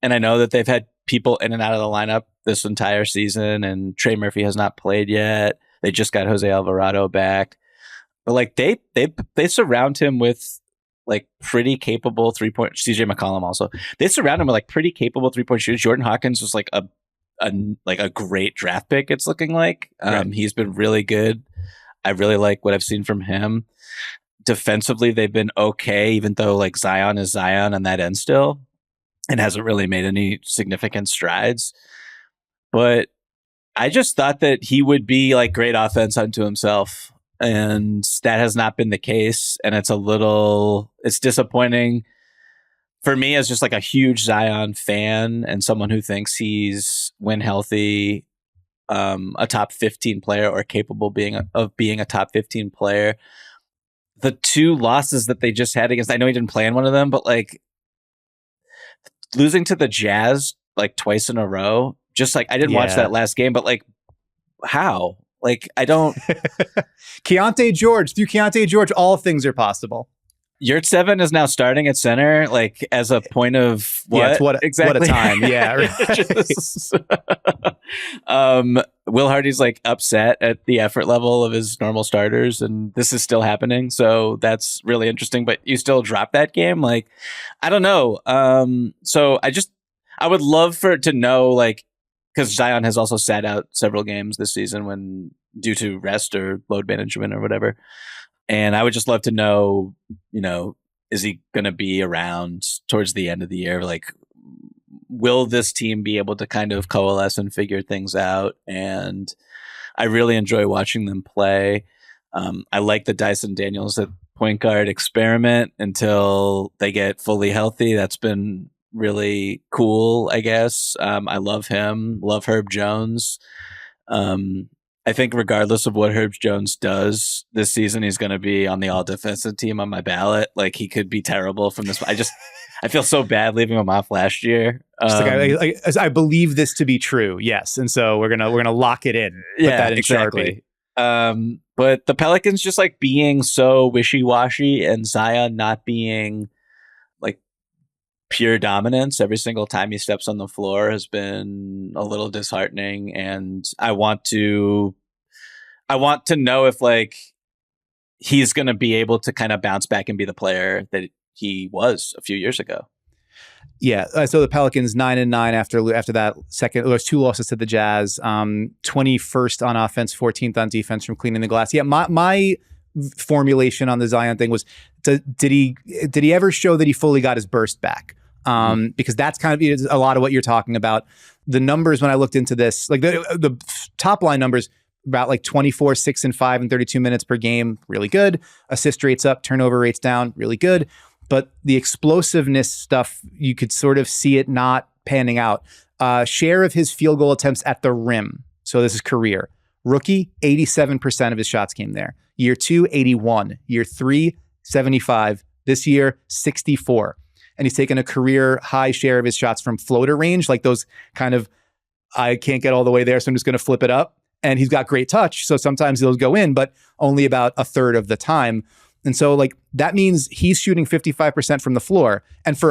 And I know that they've had people in and out of the lineup this entire season, and Trey Murphy has not played yet. They just got Jose Alvarado back, but like they surround him with like pretty capable 3-point. CJ McCollum also. They surround him with like pretty capable 3-point shooters. Jordan Hawkins was like a great draft pick. It's looking like Right. He's been really good. I really like what I've seen from him. Defensively, they've been okay, even though like Zion is Zion on that end still, and hasn't really made any significant strides. But I just thought that he would be like great offense unto himself. And that has not been the case. And it's disappointing for me as just like a huge Zion fan and someone who thinks he's, when healthy, a top 15 player or capable of being a top 15 player. The 2 losses that they just had against, I know he didn't play in one of them, but like losing to the Jazz like twice in a row, just like I didn't watch that last game, but like how? Like I don't. Keontae George, all things are possible. Yurtseven is now starting at center, like as a point of what? Yeah, exactly? What a time. Yeah. Right. Will Hardy's like upset at the effort level of his normal starters, and this is still happening. So that's really interesting. But you still drop that game, like I don't know. So I would love to know, like, because Zion has also sat out several games this season due to rest or load management or whatever. And I would just love to know, you know, is he going to be around towards the end of the year? Like, will this team be able to kind of coalesce and figure things out? And I really enjoy watching them play. I like the Dyson Daniels at point guard experiment until they get fully healthy. That's been really cool, I guess. I love him. Love Herb Jones. I think regardless of what Herb Jones does this season, he's going to be on the all defensive team on my ballot. Like he could be terrible from this. I feel so bad leaving him off last year. I believe this to be true. Yes. And so we're going to lock it in. Put that in exactly. Sharpie. But the Pelicans just like being so wishy-washy and Zion not being like pure dominance every single time he steps on the floor has been a little disheartening. And I want to know if like he's going to be able to kind of bounce back and be the player that he was a few years ago. Yeah. So the Pelicans 9-9 after that second, there's 2 losses to the Jazz, 21st on offense, 14th on defense from cleaning the glass. Yeah. My formulation on the Zion thing was, did he ever show that he fully got his burst back? Because that's kind of a lot of what you're talking about. The numbers, when I looked into this, like the top line numbers, about like 24, 6 and 5 and 32 minutes per game, really good. Assist rates up, turnover rates down, really good. But the explosiveness stuff, you could sort of see it not panning out. Share of his field goal attempts at the rim. So this is career. Rookie, 87% of his shots came there. Year 2, 81. Year 3, 75. This year, 64. And he's taken a career high share of his shots from floater range, like those kind of I can't get all the way there, so I'm just going to flip it up. And he's got great touch, so sometimes they'll go in, but only about a third of the time. And so like that means he's shooting 55% from the floor. And for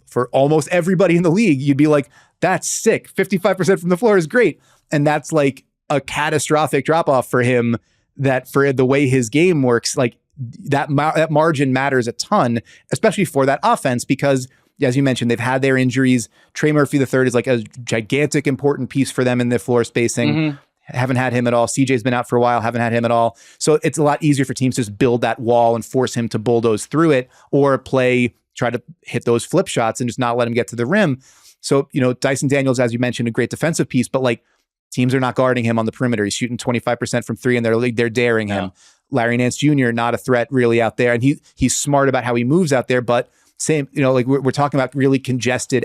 for almost everybody in the league, you'd be like, that's sick. 55% from the floor is great. And that's like a catastrophic drop off for him, that for the way his game works, like that margin matters a ton, especially for that offense, because as you mentioned, they've had their injuries. Trey Murphy III is like a gigantic important piece for them in their floor spacing. Mm-hmm. Haven't had him at all. CJ's been out for a while. Haven't had him at all. So it's a lot easier for teams to just build that wall and force him to bulldoze through it, or try to hit those flip shots and just not let him get to the rim. So, Dyson Daniels, as you mentioned, a great defensive piece, but like teams are not guarding him on the perimeter. He's shooting 25% from three, and they're daring him. Larry Nance Jr., not a threat really out there. And he's smart about how he moves out there, but same, like we're talking about really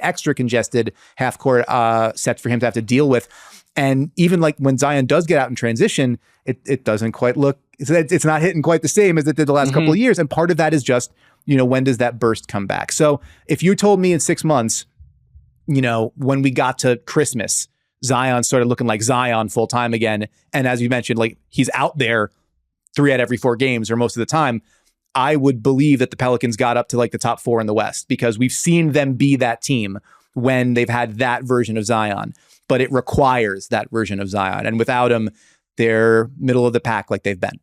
extra congested half court sets for him to have to deal with. And even like when Zion does get out in transition, it doesn't quite it's not hitting quite the same as it did the last couple of years. And part of that is just, when does that burst come back? So if you told me in 6 months, when we got to Christmas, Zion started looking like Zion full time again. And as you mentioned, like he's out there 3 out of every 4 games or most of the time, I would believe that the Pelicans got up to like the top 4 in the West, because we've seen them be that team when they've had that version of Zion. But it requires that version of Zion. And without him, they're middle of the pack like they've been.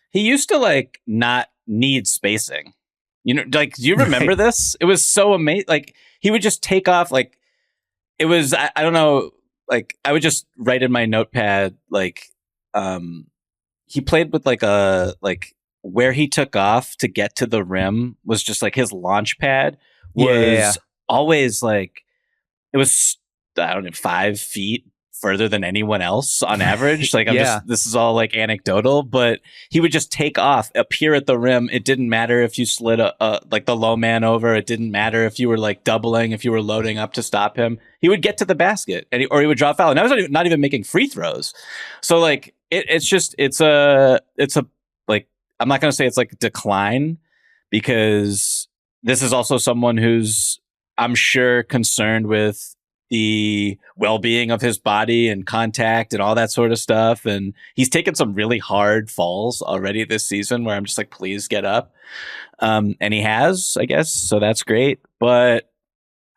He used to like not need spacing. Like, do you remember this? It was so amazing. Like he would just take off. Like it was, I don't know. Like I would just write in my notepad, like, he played with where he took off to get to the rim was just like his launch pad was always like, it was, I don't know, 5 feet further than anyone else on average. Like this is all like anecdotal, but he would just take off, appear at the rim. It didn't matter if you slid like the low man over. It didn't matter if you were like doubling, if you were loading up to stop him. He would get to the basket or he would draw a foul. And I was not even making free throws. So like it's a like, I'm not going to say it's like decline, because this is also someone who's, I'm sure, concerned with the well-being of his body and contact and all that sort of stuff. And he's taken some really hard falls already this season where I'm just like, please get up. And he has, I guess. So that's great. But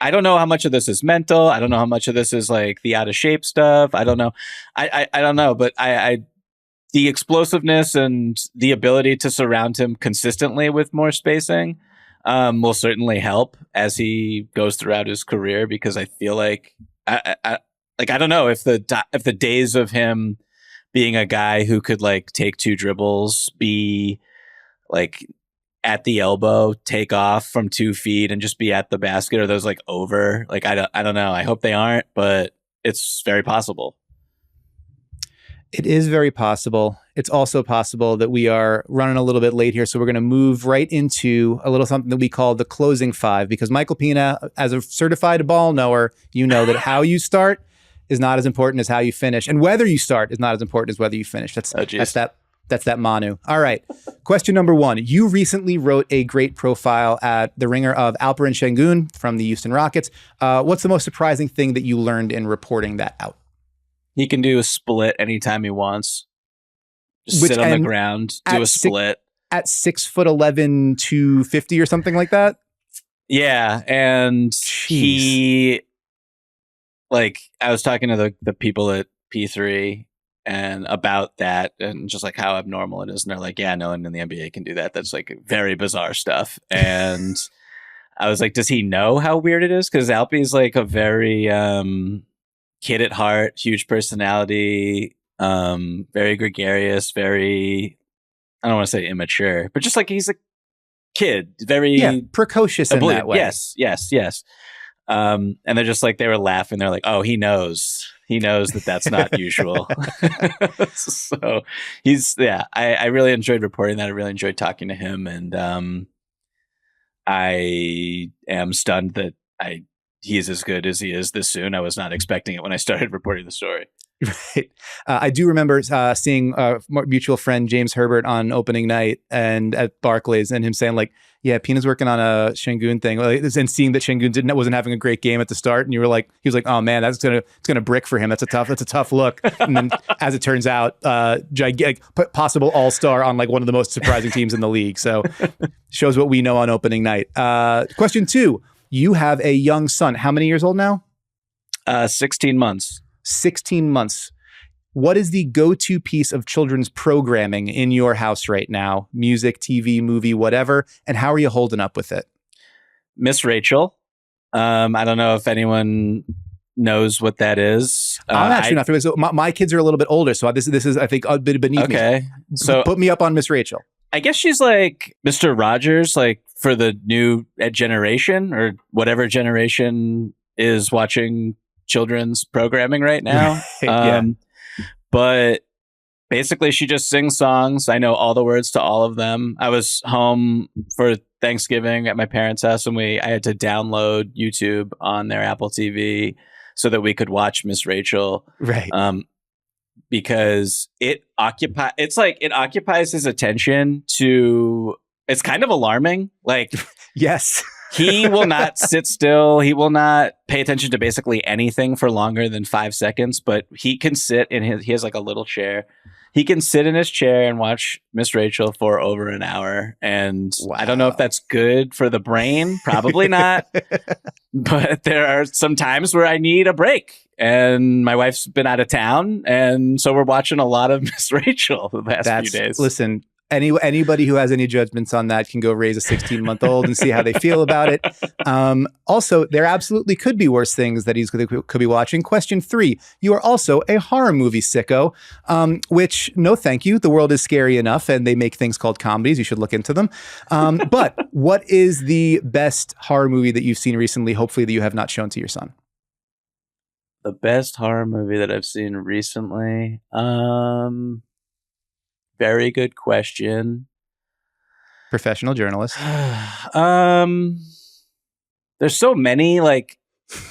I don't know how much of this is mental. I don't know how much of this is like the out of shape stuff. I don't know. I don't know, but the explosiveness and the ability to surround him consistently with more spacing will certainly help as he goes throughout his career, because I feel like I don't know if the days of him being a guy who could like take 2 dribbles, be like at the elbow, take off from 2 feet and just be at the basket, are those like over? Like I don't know. I hope they aren't, but it's very possible. It is very possible. It's also possible that we are running a little bit late here, so we're going to move right into a little something that we call the closing 5, because Michael Pina, as a certified ball knower, that how you start is not as important as how you finish, and whether you start is not as important as whether you finish. That's that Manu. All right. Question number 1. You recently wrote a great profile at The Ringer of Alperen Şengün from the Houston Rockets. What's the most surprising thing that you learned in reporting that out? He can do a split anytime he wants. Just sit on the ground, do a split. At 6'11", 250 or something like that? Yeah, and he, like, I was talking to the people at P3 and about that, and just like how abnormal it is. And they're like, yeah, no one in the NBA can do that. That's like very bizarre stuff. And I was like, does he know how weird it is? Because Alpie's like a very... kid at heart, huge personality, very gregarious, very, I don't want to say immature, but just like he's a kid, very precocious in that way. Yes. And they're just like, they were laughing. They're like, oh, he knows that that's not usual. So I really enjoyed reporting that. I really enjoyed talking to him. And I am stunned that he's as good as he is this soon. I was not expecting it when I started reporting the story. Right. I do remember seeing mutual friend James Herbert on opening night and at Barclays, and him saying like, "Yeah, Pina's working on a Şengün thing," and seeing that Şengün wasn't having a great game at the start, and he was like, "Oh man, it's gonna brick for him. That's a tough look." And then, as it turns out, possible all-star on like one of the most surprising teams in the league. So shows what we know on opening night. Question 2: You have a young son. How many years old now? 16 months. 16 months. What is the go-to piece of children's programming in your house right now? Music, TV, movie, whatever. And how are you holding up with it? Miss Rachel. I don't know if anyone knows what that is. I'm actually not familiar. So my kids are a little bit older, so this is I think a bit beneath me. Okay. So put me up on Miss Rachel. I guess she's like Mr. Rogers, like for the new generation or whatever generation is watching children's programming right now. Yeah. But basically she just sings songs. I know all the words to all of them. I was home for Thanksgiving at my parents' house, and I had to download YouTube on their Apple TV so that we could watch Miss Rachel. Right. Because it occupies his attention to, it's kind of alarming. Like, yes. He will not sit still. He will not pay attention to basically anything for longer than 5 seconds, but he can sit he has like a little chair. He can sit in his chair and watch Miss Rachel for over an hour. And wow. I don't know if that's good for the brain. Probably not. But there are some times where I need a break. And my wife's been out of town. And so we're watching a lot of Miss Rachel the past few days. Listen, anybody who has any judgments on that can go raise a 16-month-old and see how they feel about it. Also, there absolutely could be worse things that could be watching. Question 3: You are also a horror movie sicko, which, no thank you. The world is scary enough, and they make things called comedies. You should look into them. But what is the best horror movie that you've seen recently, hopefully that you have not shown to your son? The best horror movie that I've seen recently? Very good question. Professional journalist. There's so many. Like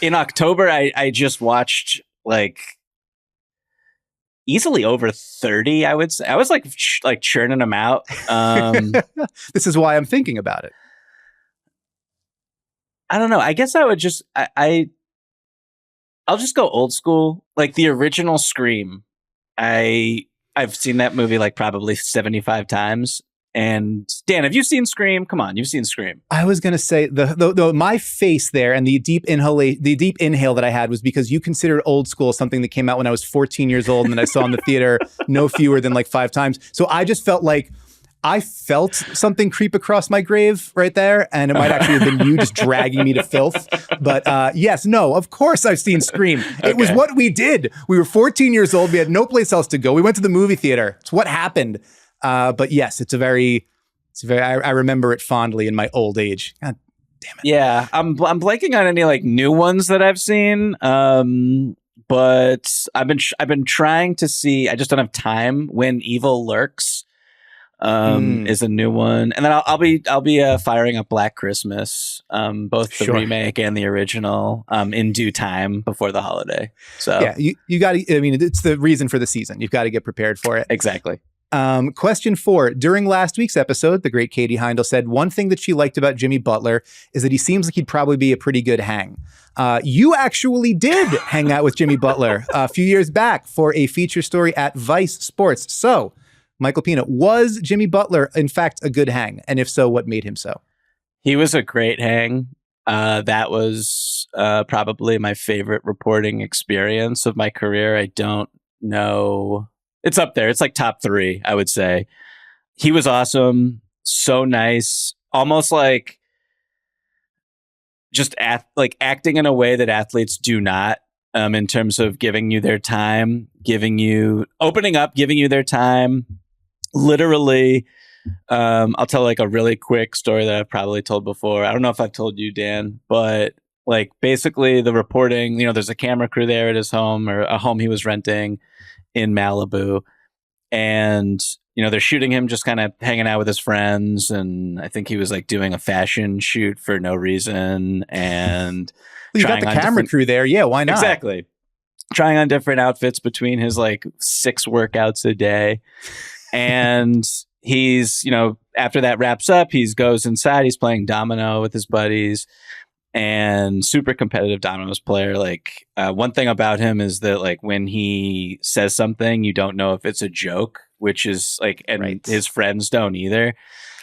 in October, I just watched like easily over 30. I would say I was like churning them out. This is why I'm thinking about it. I don't know. I guess I would just I'll just go old school, like the original Scream. I've seen that movie like probably 75 times. And Dan, have you seen Scream? Come on, you've seen Scream. I was going to say my face there and the deep inhale that I had was because you considered old school something that came out when I was 14 years old and that I saw in the theater no fewer than like 5 times. So I just felt like I felt something creep across my grave right there, and it might actually have been you just dragging me to filth. But yes, no, of course I've seen Scream. Okay. It was what we did. We were 14 years old. We had no place else to go. We went to the movie theater. It's what happened. But yes, it's a very. I remember it fondly in my old age. God damn it. Yeah, I'm blanking on any like new ones that I've seen. But I've been trying to see. I just don't have time. When Evil Lurks. Is a new one, and then I'll be firing up Black Christmas, both the remake and the original, in due time before the holiday. So yeah, you got to. I mean, it's the reason for the season. You've got to get prepared for it. Exactly. Question 4: During last week's episode, the great Katie Heindel said one thing that she liked about Jimmy Butler is that he seems like he'd probably be a pretty good hang. You actually did hang out with Jimmy Butler a few years back for a feature story at Vice Sports. So. Michael Pina, was Jimmy Butler, in fact, a good hang? And if so, what made him so? He was a great hang. That was probably my favorite reporting experience of my career. I don't know. It's up there. It's like top 3, I would say. He was awesome. So nice. Almost like just acting in a way that athletes do not. In terms of giving you their time, opening up, giving you their time. Literally, I'll tell like a really quick story that I've probably told before. I don't know if I've told you, Dan, but like basically the reporting, there's a camera crew there at his home or a home he was renting in Malibu. And they're shooting him just kind of hanging out with his friends, and I think he was like doing a fashion shoot for no reason, and you got the camera crew there. Yeah, why not? Exactly. Trying on different outfits between his like 6 workouts a day. And he's, after that wraps up, he goes inside, he's playing domino with his buddies, and super competitive dominoes player. Like one thing about him is that like when he says something, you don't know if it's a joke, which is like, and his friends don't either.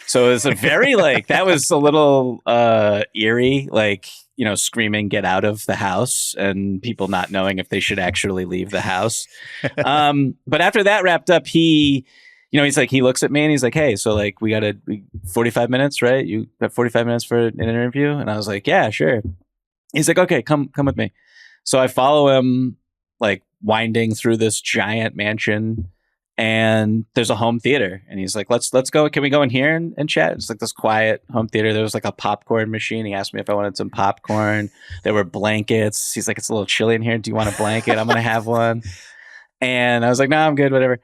So it's a very like, that was a little eerie, like, screaming, get out of the house, and people not knowing if they should actually leave the house. But after that wrapped up, he's like, he looks at me and he's like, hey, so like, we got 45 minutes, right? You got 45 minutes for an interview? And I was like, yeah, sure. He's like, okay, come with me. So I follow him, like winding through this giant mansion, and there's a home theater, and he's like, let's go. Can we go in here and chat? It's like this quiet home theater. There was like a popcorn machine. He asked me if I wanted some popcorn. There were blankets. He's like, it's a little chilly in here. Do you want a blanket? I'm going to have one. And I was like, no, I'm good, whatever.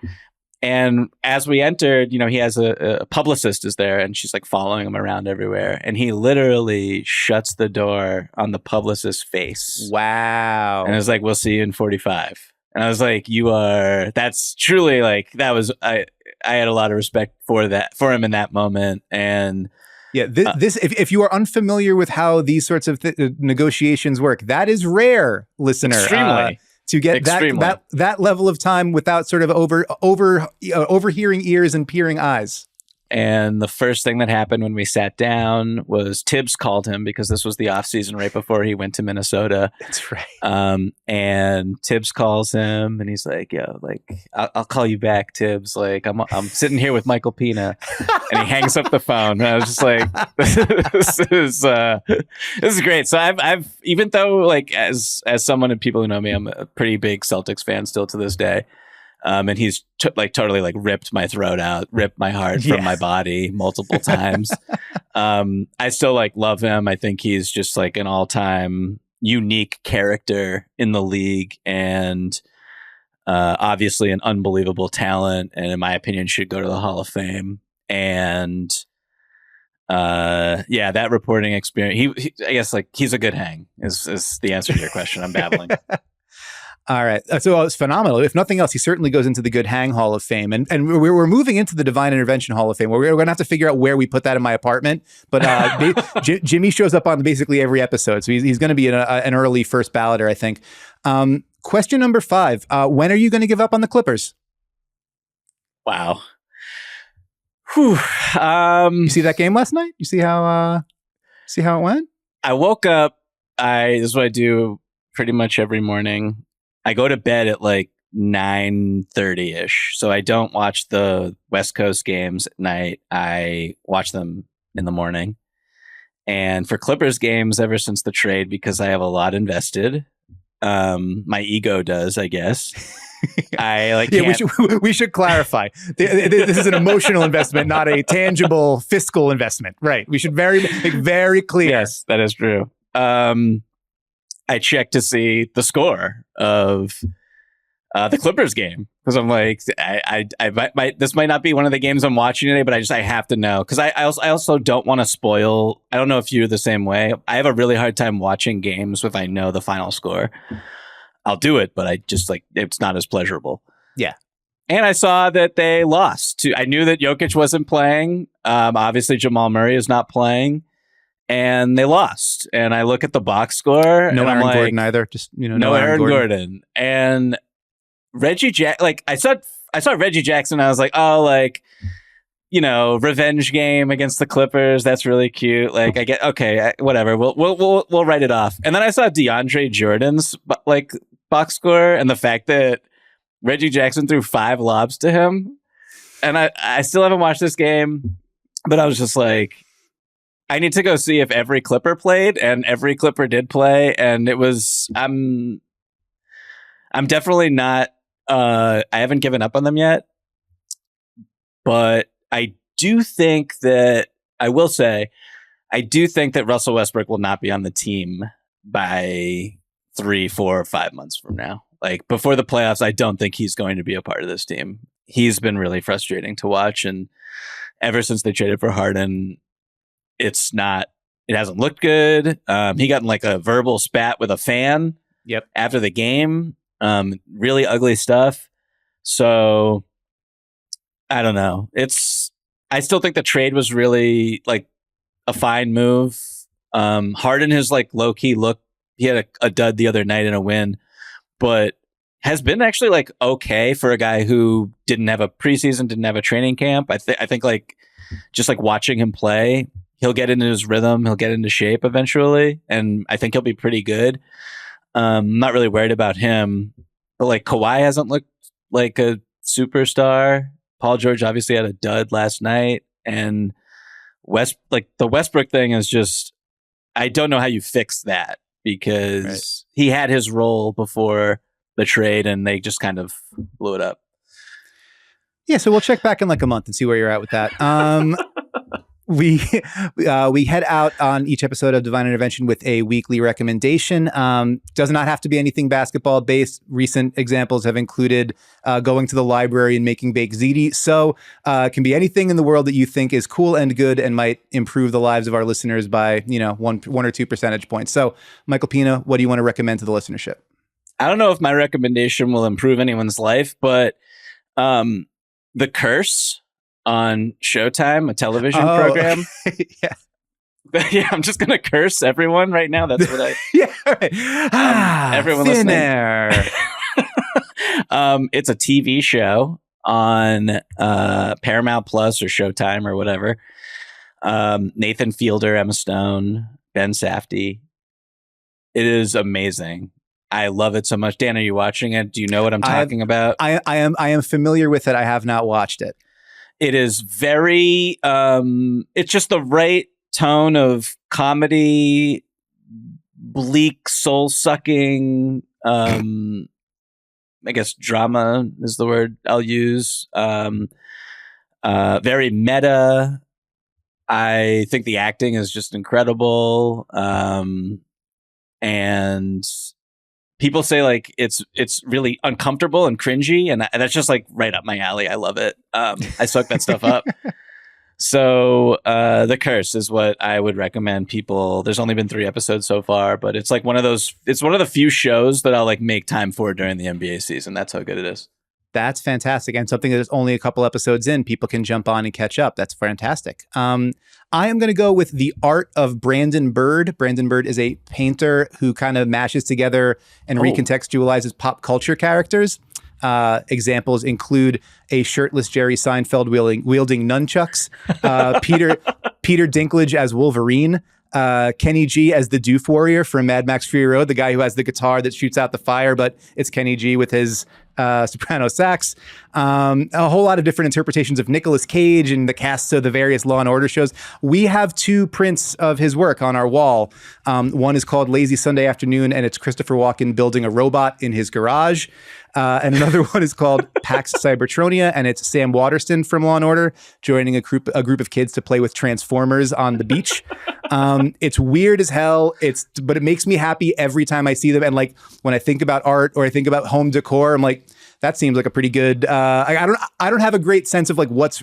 And as we entered, he has a publicist is there, and she's like following him around everywhere. And he literally shuts the door on the publicist's face. Wow. And I was like, we'll see you in 45. And I was like, that's truly like, that was, I had a lot of respect for him in that moment. And yeah, if you are unfamiliar with how these sorts of negotiations work, that is rare, listener. Extremely. To get that level of time without sort of overhearing ears and peering eyes. And the first thing that happened when we sat down was Tibbs called him, because this was the off season right before he went to Minnesota. That's right. And Tibbs calls him, and he's like, "Yo, like, I'll call you back, Tibbs. Like, I'm sitting here with Michael Pina," and he hangs up the phone. And I was just like, "This is great." So I've even though like as someone and people who know me, I'm a pretty big Celtics fan still to this day. And he's totally like ripped my throat out, ripped my heart from my body multiple times. I still like love him. I think he's just like an all-time unique character in the league, and obviously an unbelievable talent, and in my opinion should go to the Hall of Fame. And that reporting experience, I guess like he's a good hang is the answer to your question. I'm babbling. All right. So it's phenomenal. If nothing else, he certainly goes into the Good Hang Hall of Fame. And we're moving into the Devine Intervention Hall of Fame, where we're going to have to figure out where we put that in my apartment. But Jimmy shows up on basically every episode. So he's going to be an early first balloter, I think. Question number 5. When are you going to give up on the Clippers? Wow. Whew. You see that game last night? You see how it went? I woke up. This is what I do pretty much every morning. I go to bed at like 9:30-ish. So I don't watch the West Coast games at night. I watch them in the morning. And for Clippers games, ever since the trade, because I have a lot invested, my ego does, I guess. We should clarify. This is an emotional investment, not a tangible fiscal investment. Right. We should make very clear. Yes, that is true. I checked to see the score of the Clippers game, because I'm like, this might not be one of the games I'm watching today, but I have to know, because I also don't want to spoil. I don't know if you're the same way. I have a really hard time watching games if I know the final score. I'll do it, but I just like, it's not as pleasurable. Yeah. And I saw that they lost. I knew that Jokic wasn't playing. Obviously, Jamal Murray is not playing. And they lost. And I look at the box score. No and Aaron I'm like, Gordon either. Just no Aaron Gordon. And Reggie I saw Reggie Jackson. And I was like, oh, like, revenge game against the Clippers. That's really cute. Like, I get whatever. We'll write it off. And then I saw DeAndre Jordan's like box score, and the fact that Reggie Jackson threw 5 lobs to him. And I still haven't watched this game, but I was just like, I need to go see if every Clipper played, and every Clipper did play. And it was, I'm definitely not, I haven't given up on them yet, but I do think that Russell Westbrook will not be on the team by 3, 4, or 5 months from now. Like before the playoffs, I don't think he's going to be a part of this team. he's been really frustrating to watch. And ever since they traded for Harden, it hasn't looked good. He got in like a verbal spat with a fan after the game. Really ugly stuff. So I don't know. I still think the trade was really like a fine move. Harden has like low key he had a dud the other night in a win, but has been actually like okay for a guy who didn't have a preseason, didn't have a training camp. I think like just like watching him play, he'll get into his rhythm, he'll get into shape eventually, and I think he'll be pretty good. I'm not really worried about him, but like Kawhi hasn't looked like a superstar. Paul George obviously had a dud last night, and the Westbrook thing is just, I don't know how you fix that, because he had his role before the trade and they just kind of blew it up. Yeah, so we'll check back in like a month and see where you're at with that. We head out on each episode of Devine Intervention with a weekly recommendation. Does not have to be anything basketball based. Recent examples have included going to the library and making baked ziti. So it can be anything in the world that you think is cool and good and might improve the lives of our listeners by, one or 2 percentage points. So Michael Pina, what do you want to recommend to the listenership? I don't know if my recommendation will improve anyone's life, but The Curse on Showtime, a television program. Yeah, I'm just gonna curse everyone right now. That's what everyone thin listening. Air. It's a TV show on Paramount Plus or Showtime or whatever. Nathan Fielder, Emma Stone, Ben Safdie. It is amazing. I love it so much. Dan, are you watching it? Do you know what I'm talking about? I am familiar with it. I have not watched it. It is very, it's just the right tone of comedy, bleak, soul-sucking, I guess drama is the word I'll use. Very meta. I think the acting is just incredible. And people say like it's really uncomfortable and cringy, and that's just like right up my alley. I love it. I soak that stuff up. So The Curse is what I would recommend people. There's only been 3 episodes so far, but it's like it's one of the few shows that I'll like make time for during the NBA season. That's how good it is. That's fantastic. And something that is only a couple episodes in, people can jump on and catch up. That's fantastic. I am going to go with The Art of Brandon Bird. Brandon Bird is a painter who kind of mashes together and recontextualizes pop culture characters. Examples include a shirtless Jerry Seinfeld wielding nunchucks, Peter Dinklage as Wolverine, Kenny G as the Doof Warrior from Mad Max Fury Road, the guy who has the guitar that shoots out the fire, but it's Kenny G with his soprano sax. A whole lot of different interpretations of Nicolas Cage and the casts of the various Law and Order shows. We have 2 prints of his work on our wall. One is called Lazy Sunday Afternoon, and it's Christopher Walken building a robot in his garage. And another one is called Pax Cybertronia, and it's Sam Waterston from Law and Order joining a group of kids to play with Transformers on the beach. It's weird as hell. But it makes me happy every time I see them. And like when I think about art or I think about home decor, I'm like, that seems like a pretty good. I don't have a great sense of like what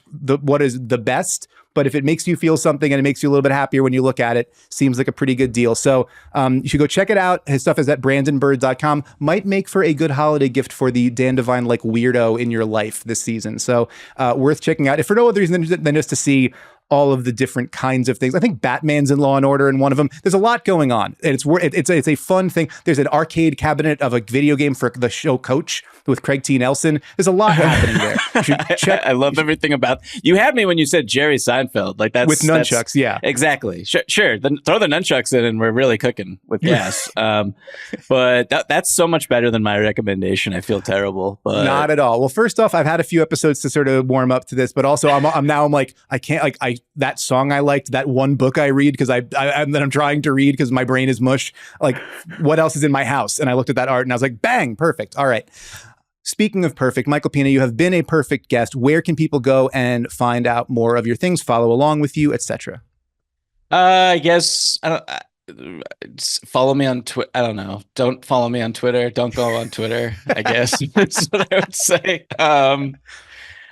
is the best. But if it makes you feel something and it makes you a little bit happier when you look at it, seems like a pretty good deal. So you should go check it out. His stuff is at brandonbird.com. Might make for a good holiday gift for the Dan Devine like weirdo in your life this season. So worth checking out, if for no other reason than just to see all of the different kinds of things. I think Batman's in Law and Order in one of them. There's a lot going on. And it's a fun thing. There's an arcade cabinet of a video game for the show Coach with Craig T. Nelson. There's a lot happening there. I love everything about. You had me when you said Jerry Seinfeld. Like that's with nunchucks. Yeah, exactly. Sure. Then throw the nunchucks in, and we're really cooking with gas. But that's so much better than my recommendation. I feel terrible, but not at all. Well, first off, I've had a few episodes to sort of warm up to this, but also I'm like I can't like that song I liked, that one book I read because I'm trying to read because my brain is mush. Like, what else is in my house? And I looked at that art and I was like, bang, perfect. All right. Speaking of perfect, Michael Pina, you have been a perfect guest. Where can people go and find out more of your things, follow along with you, etc.? I guess follow me on Twitter. I don't know. Don't follow me on Twitter. Don't go on Twitter. I guess that's what I would say.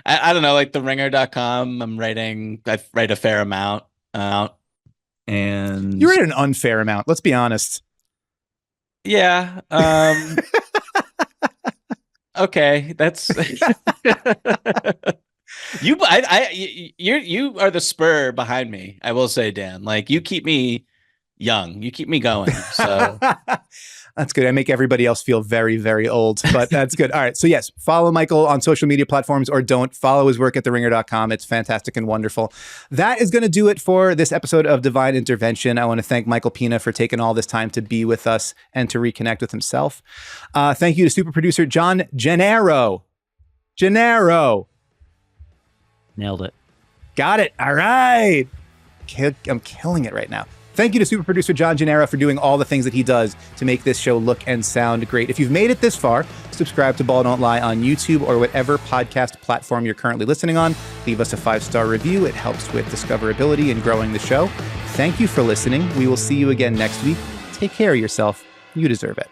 I don't know, like theringer.com. I write a fair amount out. And You're at an unfair amount. Let's be honest. Yeah. Okay. That's you. You are the spur behind me. I will say, Dan. Like you keep me young. You keep me going. So that's good. I make everybody else feel very, very old, but that's good. All right. So yes, follow Michael on social media platforms or don't. Follow his work at theringer.com. It's fantastic and wonderful. That is going to do it for this episode of Devine Intervention. I want to thank Michael Pina for taking all this time to be with us and to reconnect with himself. Thank you to super producer John Gennaro. Nailed it. Got it. All right. I'm killing it right now. Thank you to super producer John Gennaro for doing all the things that he does to make this show look and sound great. If you've made it this far, subscribe to Ball Don't Lie on YouTube or whatever podcast platform you're currently listening on. Leave us a 5-star review. It helps with discoverability and growing the show. Thank you for listening. We will see you again next week. Take care of yourself. You deserve it.